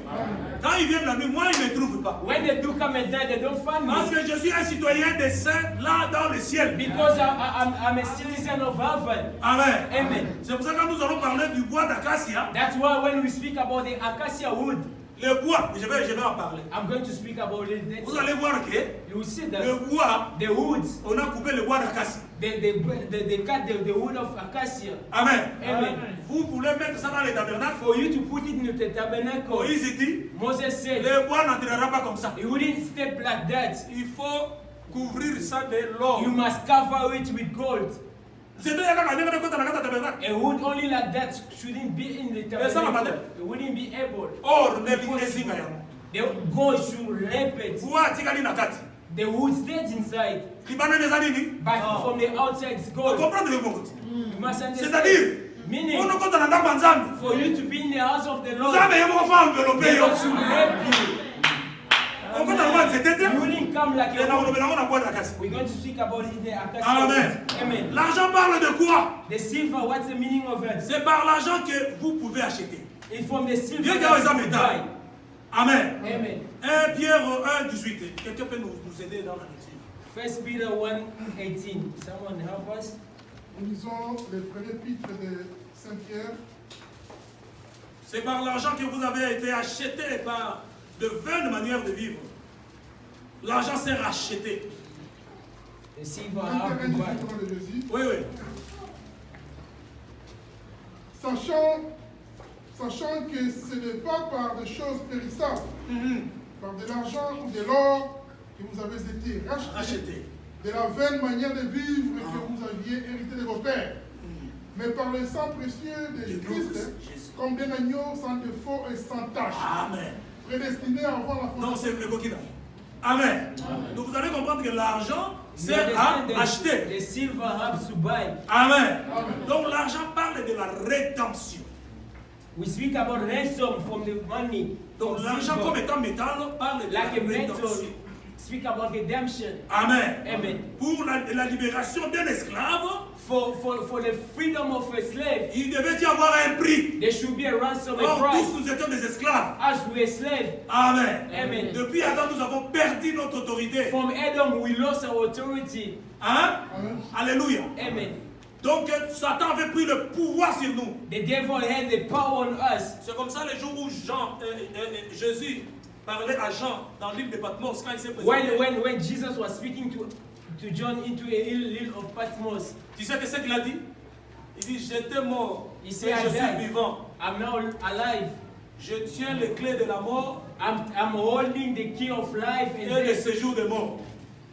Quand ils viennent la nuit, moi, ils ne me trouvent pas. When they do come at night, they don't find Parce me. que je suis un citoyen des saints là dans le ciel. Because I'm a citizen of heaven. Amen. Amen. C'est pour ça que quand nous allons parler du bois d'acacia, That's why when we speak about the acacia wood, le bois, je vais en parler. I'm going to speak about it. Vous allez voir que You will see that le bois, the woods, on a coupé le bois d'acacia. they cut the wood of acacia. Amen. Amen. Vous voulez mettre ça dans les tabernacles. For you to put it in the tabernacle, Moïse dit, Moses said, le bois n'entrera pas comme ça. you wouldn't step like that. Il faut couvrir ça de l'or. You must cover it with gold. C'est tout quand on est dans le tabernacle. A wood only like that shouldn't be in the tabernacle. It wouldn't be able. Or ne lizinga yango. The gold should wrap it. Bois tikali na kati. The wood stays inside, Libana neza nini? but from the outside it's Vous gold. comprenez le mot? You must C'est-à-dire, understand. Meaning, on compte dans ndako nzambe. for you to be in the house of the Lord, Nzambe yemo fa envelopper yo. God should wrap you. On compte dans ndako nzetete. You wouldn't come like Et na a wood. olobela na bois d'acacia. We're going to speak about it in the acacia Amen. wood. Amen. L'argent parle de quoi? The silver, what's the meaning of it? C'est par l'argent que vous pouvez acheter. It's from the silver Dieu qui a that les you buy. métal. Amen. Amen. 1 Pierre 1:18. Quelqu'un peut nous aider dans la lecture? 1 Peter 1:18. Someone help us. Nous lisons le premier épître de Saint-Pierre. C'est par l'argent que vous avez été acheté par de vaines manières de vivre. L'argent s'est racheté. The silver Saint-Pierre have est to du buy. nom de Jésus. Oui, oui. Sachant que ce n'est pas par des choses périssables, par de l'argent ou de l'or que vous avez été rachetés, de la vaine manière de vivre que vous aviez hérité de vos pères, mais par le sang précieux de Christ, comme d'un agneau sans défaut et sans tache, Amen. prédestiné avant la Non, fondation. c'est le coquin. Amen. Donc vous allez comprendre que l'argent, You c'est à understand acheter. the silver has to buy. Amen. Amen. Donc l'argent parle de la rédemption. We speak about ransom from the money. Donc from l'argent comme silver. étant métal parle de Like a la metal, rédemption. speak about redemption. Amen. Amen. Pour la libération d'un esclave, For the freedom of a slave, il devait y avoir un prix. there should be a ransom, a Or, price. tous nous étions des esclaves. As we are slaves, Amen. Amen. Depuis Adam, nous avons perdu notre autorité. From Adam we lost our authority. Hein? Amen. Alléluia. Amen. Donc Satan avait pris le pouvoir sur nous. The devil had the power on us. C'est comme ça le jour où Jésus parlait à Jean dans l'île de Patmos quand il s'est présenté. When Jesus was speaking to John into a hill of Patmos, Tu sais que c'est qu'il a dit? Il dit, j'étais mort, he mais said, je I suis died. vivant. I'm now alive. Je tiens les clés de la mort I'm holding the key of life et and le death séjour des morts.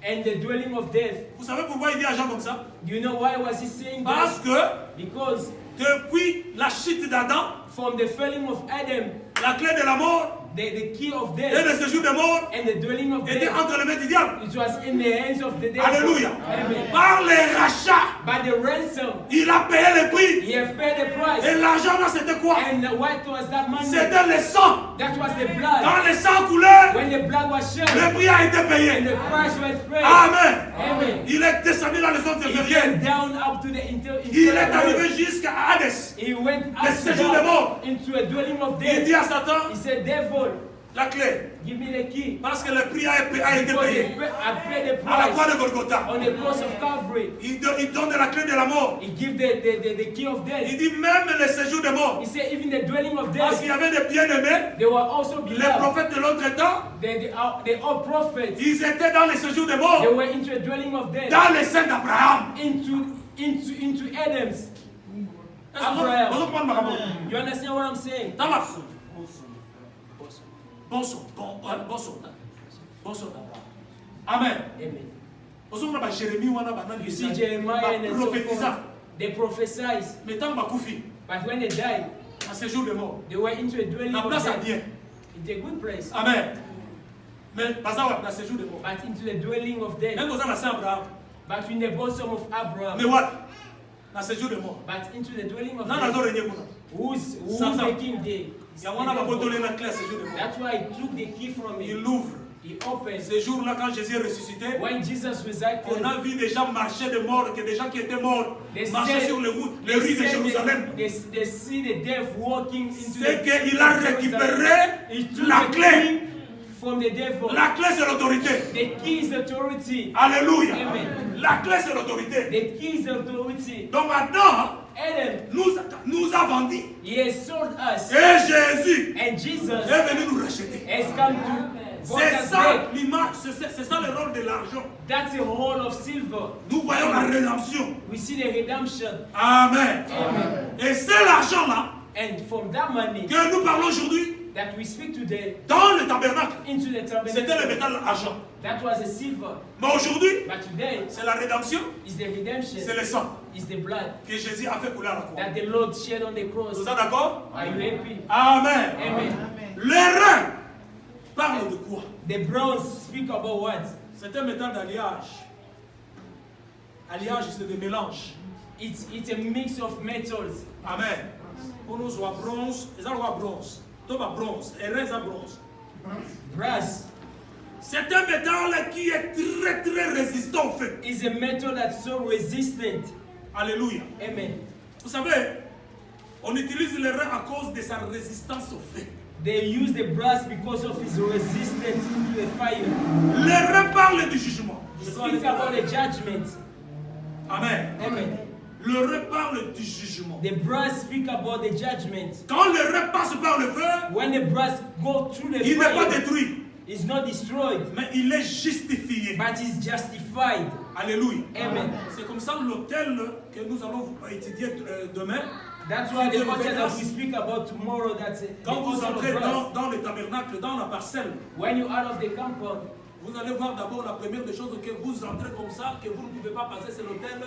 and the dwelling of death. Vous savez pourquoi il dit à Jean comme ça? Do you know why was he saying Parce that? que Because depuis la chute d'Adam, from the falling of Adam, la clé de la mort the key of et death le séjour des morts and the dwelling of était death, entre les mains du diable. it was in the hands of the devil. Alléluia. Amen. Par les rachats, By the ransom, il a payé le prix. he has paid the price. Et l'argent là, c'était quoi? And what was that money? C'était le sang. That was the blood. Quand le sang coulait, When the blood was shed le prix a été and payé. the price was paid. Amen. Amen. Il est descendu dans les zones He inférieures. came down up to the Il est arrivé jusqu'à Hades. He went Le up séjour des morts. into a dwelling of Il dit death. à Satan, He said, devil, La clé. Give me the key. Parce que le prix a été payé. À la croix de Golgotha. On the cross of Calvary. Il donne la clé de la mort. He gives the key of death. Il dit même le séjour de mort. He said even the dwelling of death. Parce qu'il y avait des bien-aimés. They were also beloved. Les prophètes de l'autre temps. The old prophets. Ils étaient dans le séjour de mort. They were into a dwelling of death. Dans les seins d'Abraham. Into Adam's. Abraham. You understand what I'm saying? Bon son. Amen. You see Jeremiah and so forth, they prophesied. But when they died, they were into a dwelling of death. It's a good place. Amen. But into the dwelling of death. But in the bosom of Abraham. But into the dwelling of death. Who's the king there? That's why he took the key from him. Il l'ouvre. He opened. Ce jour-là, quand Jésus est ressuscité, when Jesus resurrected, on a vu des gens marcher de mort, que des gens qui étaient morts marchaient sur les rues de Jérusalem. They see the deaf walking into c'est qu'il a récupéré la clé. From the devil. La clé, c'est l'autorité. The key is authority. Alléluia. Amen. La clé, c'est l'autorité. The key is authority. Donc maintenant, Adam nous a vendu. He has sold us. Et Jésus and Jesus est venu nous racheter. Has come to c'est ça l'image, c'est ça le rôle de l'argent. That's the role of silver. Nous voyons la rédemption. We see the redemption. Amen. Amen. Et c'est l'argent-là and from that money que nous parlons aujourd'hui. That we speak today, dans le tabernacle, into the tabernacle, c'était le métal argent. That was the silver. Mais aujourd'hui, c'est la rédemption, c'est le sang the blood que Jésus a fait couler à la croix. That the Lord shed on the cross. Vous êtes d'accord? Are you happy? Amen. Amen. Les reins parlent de quoi? The bronze speak about what? C'est un métal d'alliage. Alliage, c'est des mélanges. It's a mix of metals. Amen. Pour nous, soit bronze, et ça va bronze. Bronze, et reste bronze. Brass. C'est un métal qui est très très résistant au feu. It's a metal that's so resistant. Alléluia. Amen. Vous savez, on utilise le rein à cause de sa résistance au feu. They use the brass because of his resistance to the fire. Le rein parle du jugement. It speaks about the judgment. Amen. Amen. Le rein parle du jugement. The brass speak about the judgment. Quand le rein passe par le feu, when the brass go through the fire, il n'est pas détruit. It's not destroyed. Mais il est justifié. But it's justified. Alléluia. Amen. C'est comme ça l'autel que nous allons étudier demain. That's why the altar that we speak about tomorrow, that's it. Quand vous entrez dans le tabernacle, dans la parcelle, when you out of the compound, vous allez voir d'abord la première des choses que vous entrez comme ça, que vous ne pouvez pas passer, c'est l'autel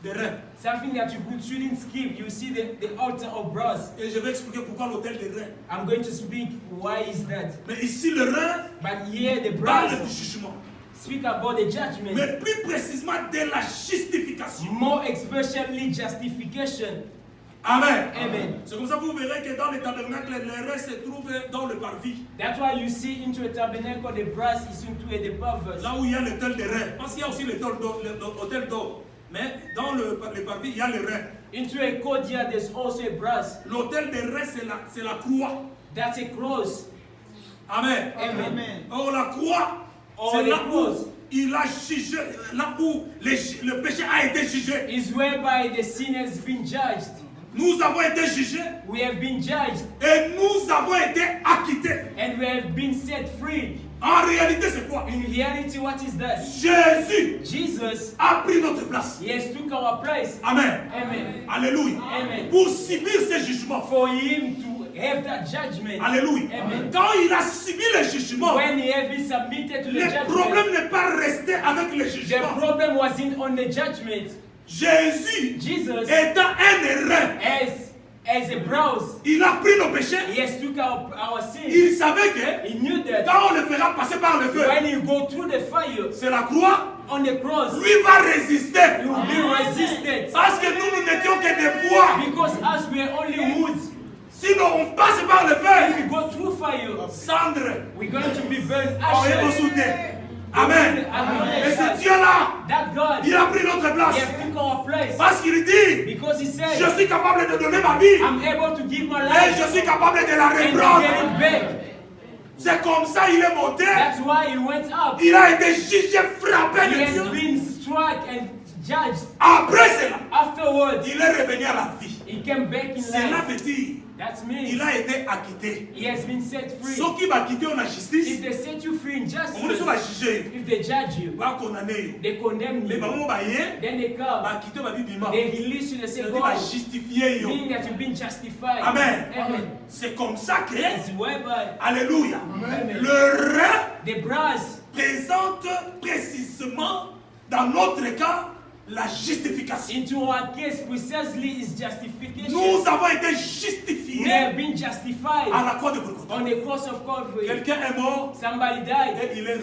des reins. Something that you shouldn't skip. You see the altar of brass. Et je vais expliquer pourquoi l'autel des reins. I'm going to speak why is that. Mais ici le rein, but here the brass parle du jugement. Speak about the judgment. Mais plus précisément de la justification. More especially justification. Amen. Amen. C'est comme ça que vous verrez que dans les tabernacles, les reins se trouvent dans le parvis. That's why you see into a tabernacle the brass is into the parvis. Là où il y a l'autel des reins. Parce qu'il y a aussi l'autel d'or. Mais dans le parvis, il y a les reins. Into a courtyard, there's also a brass. L'autel des reins, c'est la croix. That's a cross. Amen. Amen. Or la croix, c'est là où il a jugé, là où le péché a été jugé. Is whereby the sin has been judged. Nous avons été jugés. We have been judged. Et nous avons été acquittés. And we have been set free. En réalité, c'est quoi? In reality, what is that? Jesus a pris notre place. He has took our place. Amen. Amen. Alléluia. Amen. Pour subir ces jugements. For him to have that judgment. Alléluia. Amen. Quand il a subi les jugements, when he has been submitted to the judgment, le problème n'est pas resté avec les jugements. The problem wasn't on the judgment. Jesus étant un rein, as a browse, il a pris nos péchés. He has took our sins. Il savait que he knew that quand on le fera passer par le feu, when you go through the fire, c'est la croix. On the cross, lui va résister. You will be resisted. Parce que nous n'étions que des bois. Because us we are only wood. Sinon on passe par le feu. If we go through fire, cendre, we're going to be burned on est ashes. sauté. Amen. Et ce Dieu-là, il a pris notre place. Parce qu'il dit, je suis capable de donner ma vie. I'm able to give my life. Et je suis capable de la reprendre. C'est C'est comme ça il est monté. That's why he went up. Il a été jugé, frappé de He Dieu. has been struck and judged. Après cela, Afterwards, il est revenu à la vie. he came back in Cela life. veut dire That means il a été acquitté. he has been set free. Ceux qui vont quitter la justice, If they set you free in on justice, va juger, if they judge you, va condamner. they condemn Mais you. maman va y Then they come, va quitter ma vie bima. they release you, they say, C'est go va out, justifier yo. meaning that you've been justified. Amen. Amen. C'est comme ça que, It's whereby alléluia, Amen. le rein the brass présente précisément dans notre cas la justification. into our case precisely is justification. Nous avons été We justifiés have been justified à la croix de Golgotha. on the cross of Calvary. Quelqu'un est mort Somebody died et il est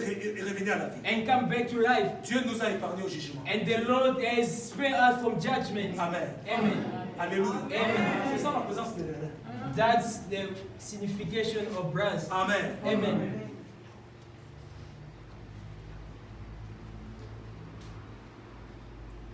revenu à la vie. and come back to life. Dieu nous a épargnés au jugement. And the Lord has spared us from judgment. Amen. Amen. Alléluia. Amen. C'est ça la présence de rein. That's the signification of brass. Amen. Amen.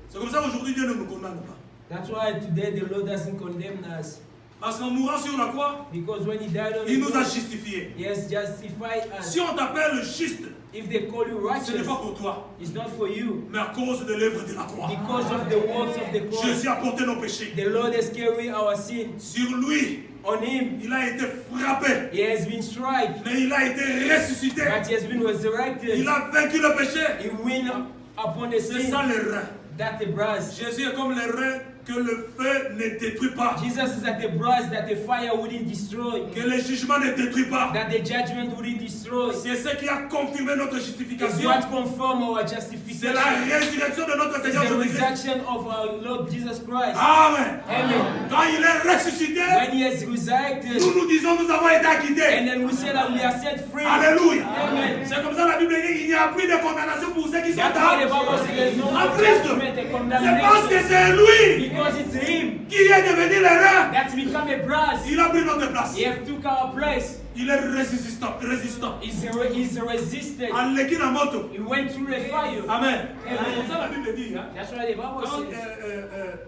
C'est comme ça aujourd'hui Dieu ne nous condamne pas. That's why today the Lord doesn't condemn us. Parce qu'en mourant sur la croix, Because when he died on il the nous a cross, justifiés. he has justified us. Si on t'appelle juste, If they call you ce n'est righteous, pas pour toi, it's not for you. mais à cause de l'œuvre de la croix. Because of the works of the cross, Jésus a porté nos péchés. the Lord has carried our sin. Sur lui, On him, il a été frappé, he has been struck, mais il a été ressuscité. but he has been resurrected. Il a vaincu le péché. He win upon the C'est sin. ça le rein. That the brass. Jésus est comme le rein que le feu ne détruit pas, Jesus is like the brass that the fire wouldn't destroy, que le jugement ne détruit pas. that the judgment wouldn't destroy. C'est ce qui a confirmé notre It's justification. what confirm our C'est justification. la résurrection de notre It's Seigneur the Jésus-Christ. resurrection of our Lord Jesus Christ. Amen. Amen. Quand il est ressuscité, When he has resurrected, nous disons nous avons été acquittés. and then we say that we are set free. Alléluia. Amen. C'est comme ça la Bible dit qu'il n'y a plus de condamnation pour ceux qui sont That's why the Bible dans says there's no en more Christ. judgment and C'est parce que condemnation. c'est lui Because it's him qui est devenu le rein. that's become a brass. Il a pris notre place. He have took our place. Il est résistant. He's resisted. Aleki na moto. He went through the fire. Amen. Amen. C'est ça la Bible dit. Hein? That's why the Bible Quand says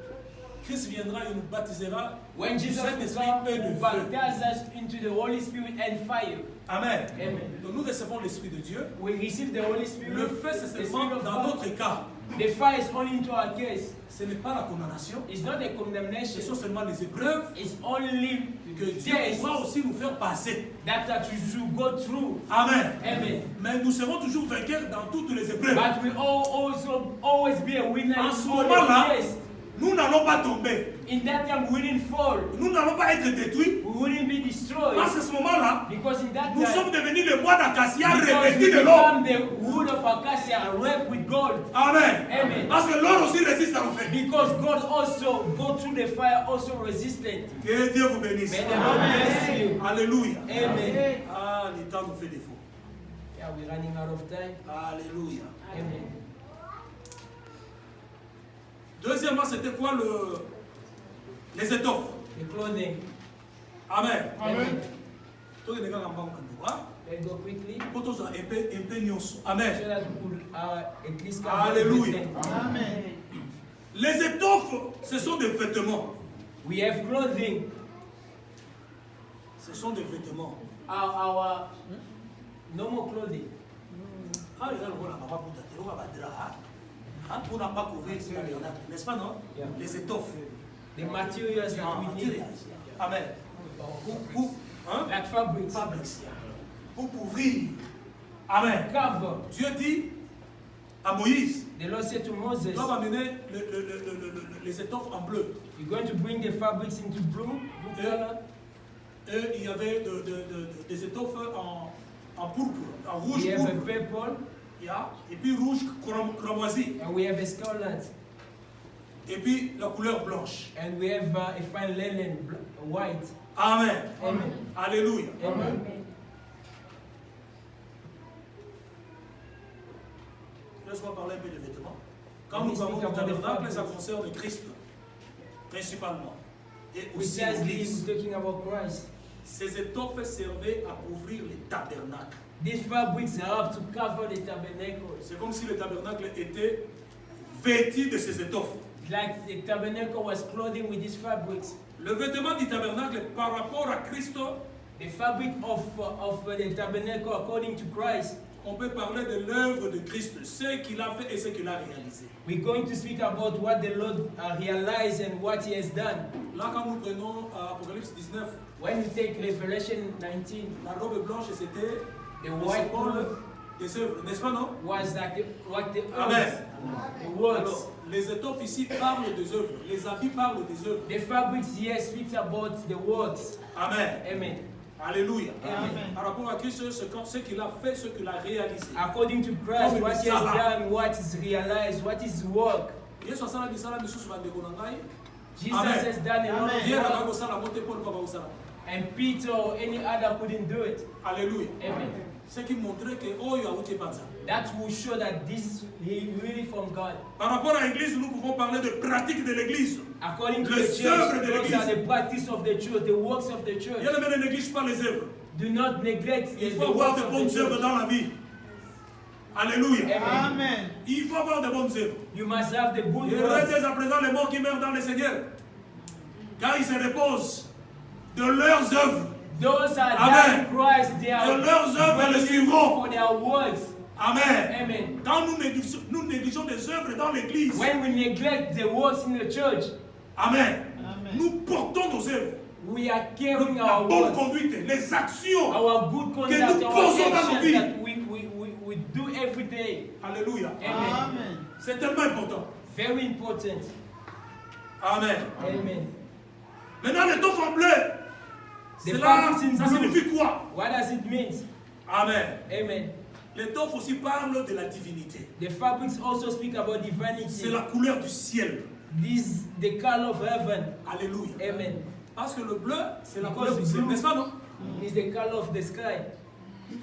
Christ viendra, il nous baptisera. when Jesus will Saint-Esprit come, et he de will feu. baptize us into the Holy Spirit and fire. Amen. Amen. Donc nous recevons l'Esprit de Dieu. We receive the Holy Spirit. Le feu, c'est the seulement Spirit of dans God. notre cas. The fire is only into our case. Ce n'est pas la condamnation. It's not a Ce condemnation. sont seulement les épreuves It's only que Dieu tests pourra aussi nous faire passer. that you should go through. Amen. Amen. Mais nous serons toujours vainqueurs dans toutes les épreuves. But we all also always be a winner En in ce all moment-là, the tests. nous n'allons pas tomber. In that time, we didn't fall. Nous n'allons pas être détruits. We wouldn't be destroyed. Parce qu'à ce moment-là, Because in that nous time, sommes devenus le bois d'acacia because we revêtu de l'or. become the wood of acacia wrapped with gold. Amen. Amen. Parce que l'or aussi résiste à l'enfer. Because God also go through the fire, also resistant. Que Dieu vous bénisse. May the Lord bless you. Alléluia. Amen. Ah, le temps nous fait défaut. Yeah, we're running out of time. Alléluia. Amen. Deuxièmement, c'était quoi les étoffes? The clothing. Amen. Amen. Tous les gars en banque en droit. Let's go quickly. Pour tous un peu nyonso. Amen. So that we could at least cover Alléluia. everything. Amen. Les étoffes, ce sont des vêtements. We have clothing. Ce sont des vêtements. Our normal clothing. Ah, les gars, on va pas pour tâter, on va pas dire, ah, pour n'a pas couvrir ce tabernacle, n'est-ce pas, non? Yeah. Les étoffes. The materials that we need. Amen. Hein? Like fabrics. Fabrics. Pour couvrir. Amen. Cover. Dieu dit à Moïse, The Lord said to Moses, tu vas amener les étoffes en bleu. you're going to bring the fabrics into blue color. Et il y avait des étoffes en pourpre, en rouge We have a pourpre. purple Yeah. Et puis rouge cramoisi. and we have a scarlet. Et puis la couleur blanche. And we have a fine linen, white. Amen. Amen. Alléluia. Amen. Laisse-moi parler un peu des vêtements. Quand nous parlons du tabernacle, ça concerne Christ, principalement. Et aussi Precisely, l'Église. we're talking about Christ. Ces étoffes servaient à couvrir les tabernacles. These fabrics help to cover the tabernacle. C'est comme si le tabernacle était vêtu de ces étoffes. Like the tabernacle was clothing with these fabrics. Le vêtement du tabernacle par rapport à Christ The fabric of the tabernacle according to Christ. On peut parler de l'œuvre de Christ, ce qu'il a fait et ce qu'il a réalisé. We're going to speak about what the Lord realized and what He has done. Là, quand nous prenons Apocalypse 19, when we take Revelation 19, la robe blanche c'était the white robe des œuvres, n'est-ce pas, non? Was like the Amen. The words. Alors, les étoffes ici parlent des œuvres, les habits parlent des œuvres. The fabrics here speaks about the words. Amen. Amen. Alléluia. Amen. Par rapport à Christ, ce qu'il a fait, ce qu'il a réalisé. According to Christ, what He has done, what is realized, what is work. Jesus has done a lot of work. And Peter or any other couldn't do it. Alléluia. Amen. Ce qui montrait que oh, il y a été pas ça. That will show that this is really from God. Par rapport à l'église, nous pouvons parler de pratique de l'église. According to the church, those are the practice of the church, the works of the church. Il y a le ne néglige pas les œuvres. Do not neglect the works of the church. Il faut avoir de bonnes œuvres dans la vie. Alléluia. Amen. Il faut avoir de bonnes œuvres. You must have the good works. Il reste à présent les morts qui meurent dans le Seigneur, car ils se reposent de leurs œuvres. Those are dying Christ, they are de leurs œuvres le suivront. For their works. Amen. Amen. Quand nous négligeons des œuvres dans l'église, when we neglect the works in the church, Amen. Nous portons nos œuvres. We are carrying la our bonne works, conduite, les actions our good conduct, que nous posons dans nos vies. That we do every day. Alléluia. Amen. C'est tellement important. Very important. Amen. Amen. Maintenant, les l'étoffe en bleu. Cela, ça signifie quoi? What does it mean? Amen. Amen. L'étoffe aussi parle de la divinité. The fabrics also speak about divinity. C'est la couleur du ciel. This the color of heaven. Alléluia. Amen. Parce que le bleu, c'est la couleur du ciel, n'est-ce pas, non? It's the color of the sky.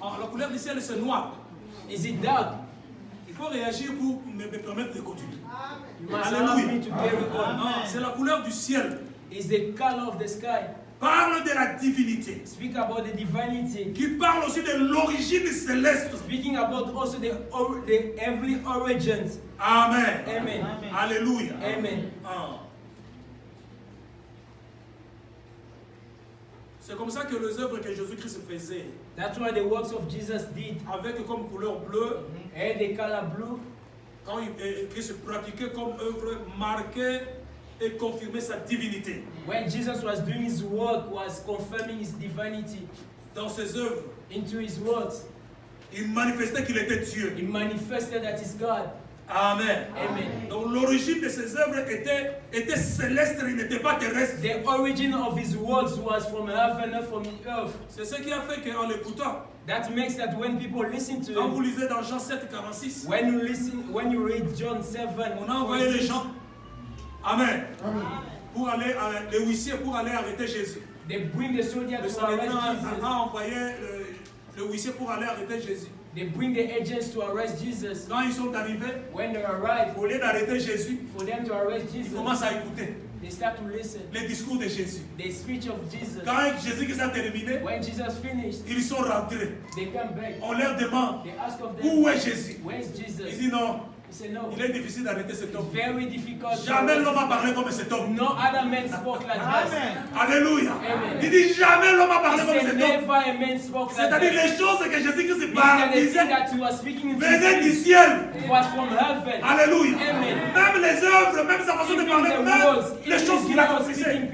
La couleur du ciel, c'est noir. Is it dark? Il faut réagir pour me permettre de continuer. Alléluia. C'est la couleur du ciel. Is the color of the sky. Parle de la divinité. Speak about the divinity. Qui parle aussi de l'origine céleste. Speaking about also the heavenly origins. Amen. Amen. Alléluia. Amen. C'est comme ça que les œuvres que Jésus-Christ faisait. That's why the works of Jesus did. Avec comme couleur bleue. And the color blue. Quand Christ pratiquait comme œuvre marquée et confirmer sa divinité. When Jesus was doing his work, was confirming his divinity. Dans ses œuvres, into his works, il manifestait qu'il était Dieu. He manifested that he's God. Amen. Amen. Donc l'origine de ses œuvres était céleste, il n'était pas terrestre. The origin of his works was from heaven, not from the earth. C'est ce qui a fait qu'en l'écoutant, that makes that when people listen to quand vous lisez dans Jean 7:46, when you read John 7, on a envoyé les gens. Amen. Pour aller, les huissiers pour aller arrêter Jésus. They bring the soldier to arrest Jesus. A envoyé le huissier pour aller arrêter Jésus. They bring the agents to arrest Jesus. Quand ils sont arrivés, when they arrive, au lieu d'arrêter Jésus, for them to arrest Jesus, ils commencent à écouter. They start to listen. Les discours de Jésus. The speech of Jesus. Quand Jésus s'est terminé, when Jesus finished, ils sont rentrés. They come back. On leur demande, they ask of them, où est Jésus? Where is Jesus? Il dit non. No. Il est difficile d'arrêter cet homme. Very difficult. Jamais l'homme a parlé comme cet homme. No other man spoke like that. Alléluia. Amen. Il dit jamais l'homme a parlé comme cet homme. C'est-à-dire les choses que Jésus-Christ parle, venaient du ciel. Alléluia. Amen. Même les œuvres, même sa façon de parler, même les choses qu'il accomplissait.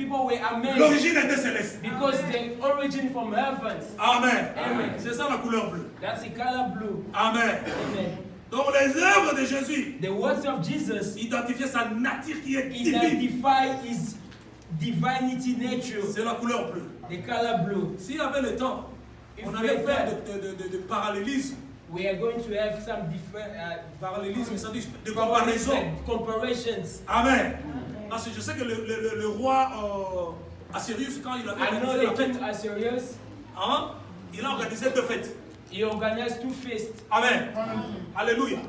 L'origine était céleste. Because the origin from heaven. Amen. Amen. C'est ça la couleur bleue. That's the color blue. Amen. Amen. Donc les œuvres de Jésus, the words of Jesus, identifiaient sa nature qui est divine. Identify his divinity nature. C'est la couleur bleue. The color blue. S'il y avait le temps, on allait faire de parallélisme. We are going to have some different parallélisme, c'est-à-dire de comparaison. Comparisons. Amen. Parce que je sais que le roi Assyrius, quand il avait organisé la fête, il a organisé 2 fêtes. He organized 2 feasts. Amen. Alléluia.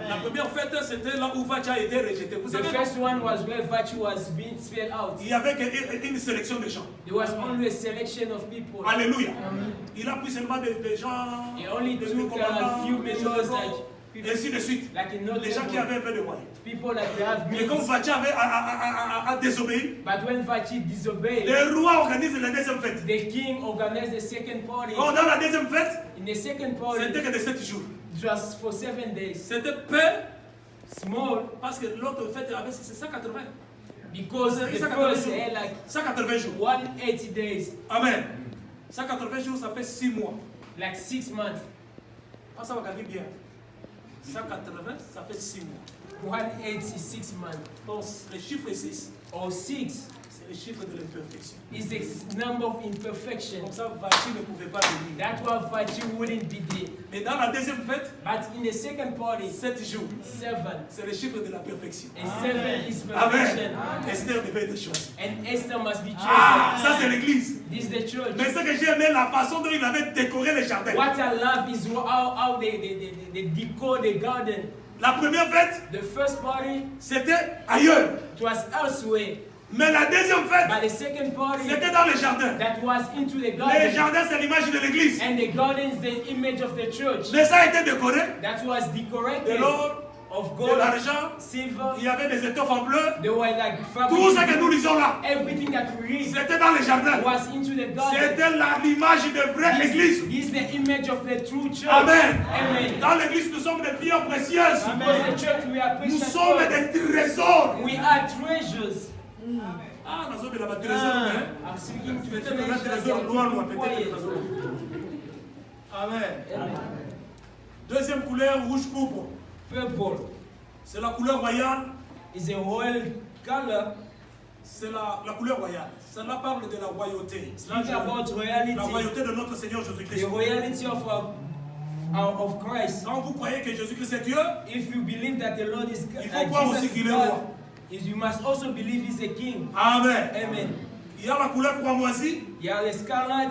La première fête, c'était là où Vacha a été rejeté. Vous savez, the first one was where Vacha was being spelled out. Il y avait une sélection de gens. There was only a selection of people. Alléluia. Il a pris seulement des gens. He only took a few members Et ainsi de suite. Les gens qui avaient un peu de moyens. Mais comme Vachi a désobéi, le roi organise la deuxième fête. The king organized the second party. Oh, dans la deuxième fête, in the second party, c'était que de 7 jours. Just for 7 days. C'était peu, small, parce que l'autre fête avait 180. Because the first had like 180 jours. 180 days. Amen. 180 jours, ça fait 6 mois. Like 6 months. Ah, ça va gagner bien. 180, ça fait 6 mois. 186 months. Donc, le chiffre 6. Or 6. C'est le chiffre de l'imperfection. Is the number of imperfection. Comme ça, Vachi ne pouvait pas venir. That's why Vachi wouldn't be there. Mais dans la deuxième fête, but in the second party, 7 jours. 7. C'est le chiffre de la perfection. And 7 is perfection. Amen. Esther devait être choisie. And Esther must be chosen. Ah, ça c'est l'église. This is the church. Mais ce que j'ai aimé, la façon dont il avait décoré le jardin. What I love is how they decor the garden. La première fête, the first party, c'était ailleurs. It was elsewhere. Mais la deuxième fête, c'était dans le jardin. That was into the garden. Le jardin, c'est l'image de l'église. And the garden is the image of the church. Mais ça a été décoré. That was decorated. De l'or, of gold, de l'argent, silver. Il y avait des étoffes en bleu. They were like tout ce que nous lisons là, everything that we read, c'était dans le jardin. Was into the garden. C'était l'image de vraie église. This is the image of the true church. Amen. Amen. Dans l'église, nous sommes des pierres précieuses. Amen. The church, we are nous sommes des trésors. We are treasures. Ah, nous sommes des trésors. Peut-être un trésor noir, peut-être. Amen. Deuxième couleur, rouge pourpre. Purple. C'est la couleur royale. Is a royal color. C'est la couleur royale. Cela parle de la royauté. Speak about royalty. La royauté de notre Seigneur Jésus-Christ. The royalty of Christ. Quand vous croyez que Jésus-Christ est Dieu, if you believe that the Lord is God, il faut croire aussi qu'il est roi. You must also believe he's a king. Amen. Amen. Il y a la couleur cramoisie. Il y a le scarlet.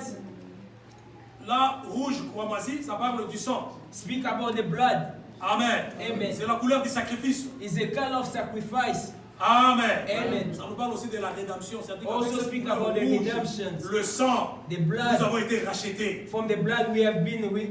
La rouge cramoisie, ça parle du sang. Speak about the blood. Amen. Amen. C'est la couleur du sacrifice. It's a color of sacrifice. Amen. Amen. Ça nous parle aussi de la rédemption. Also speak about the redemption. Le sang. The blood. Nous avons été rachetés. From the blood we have been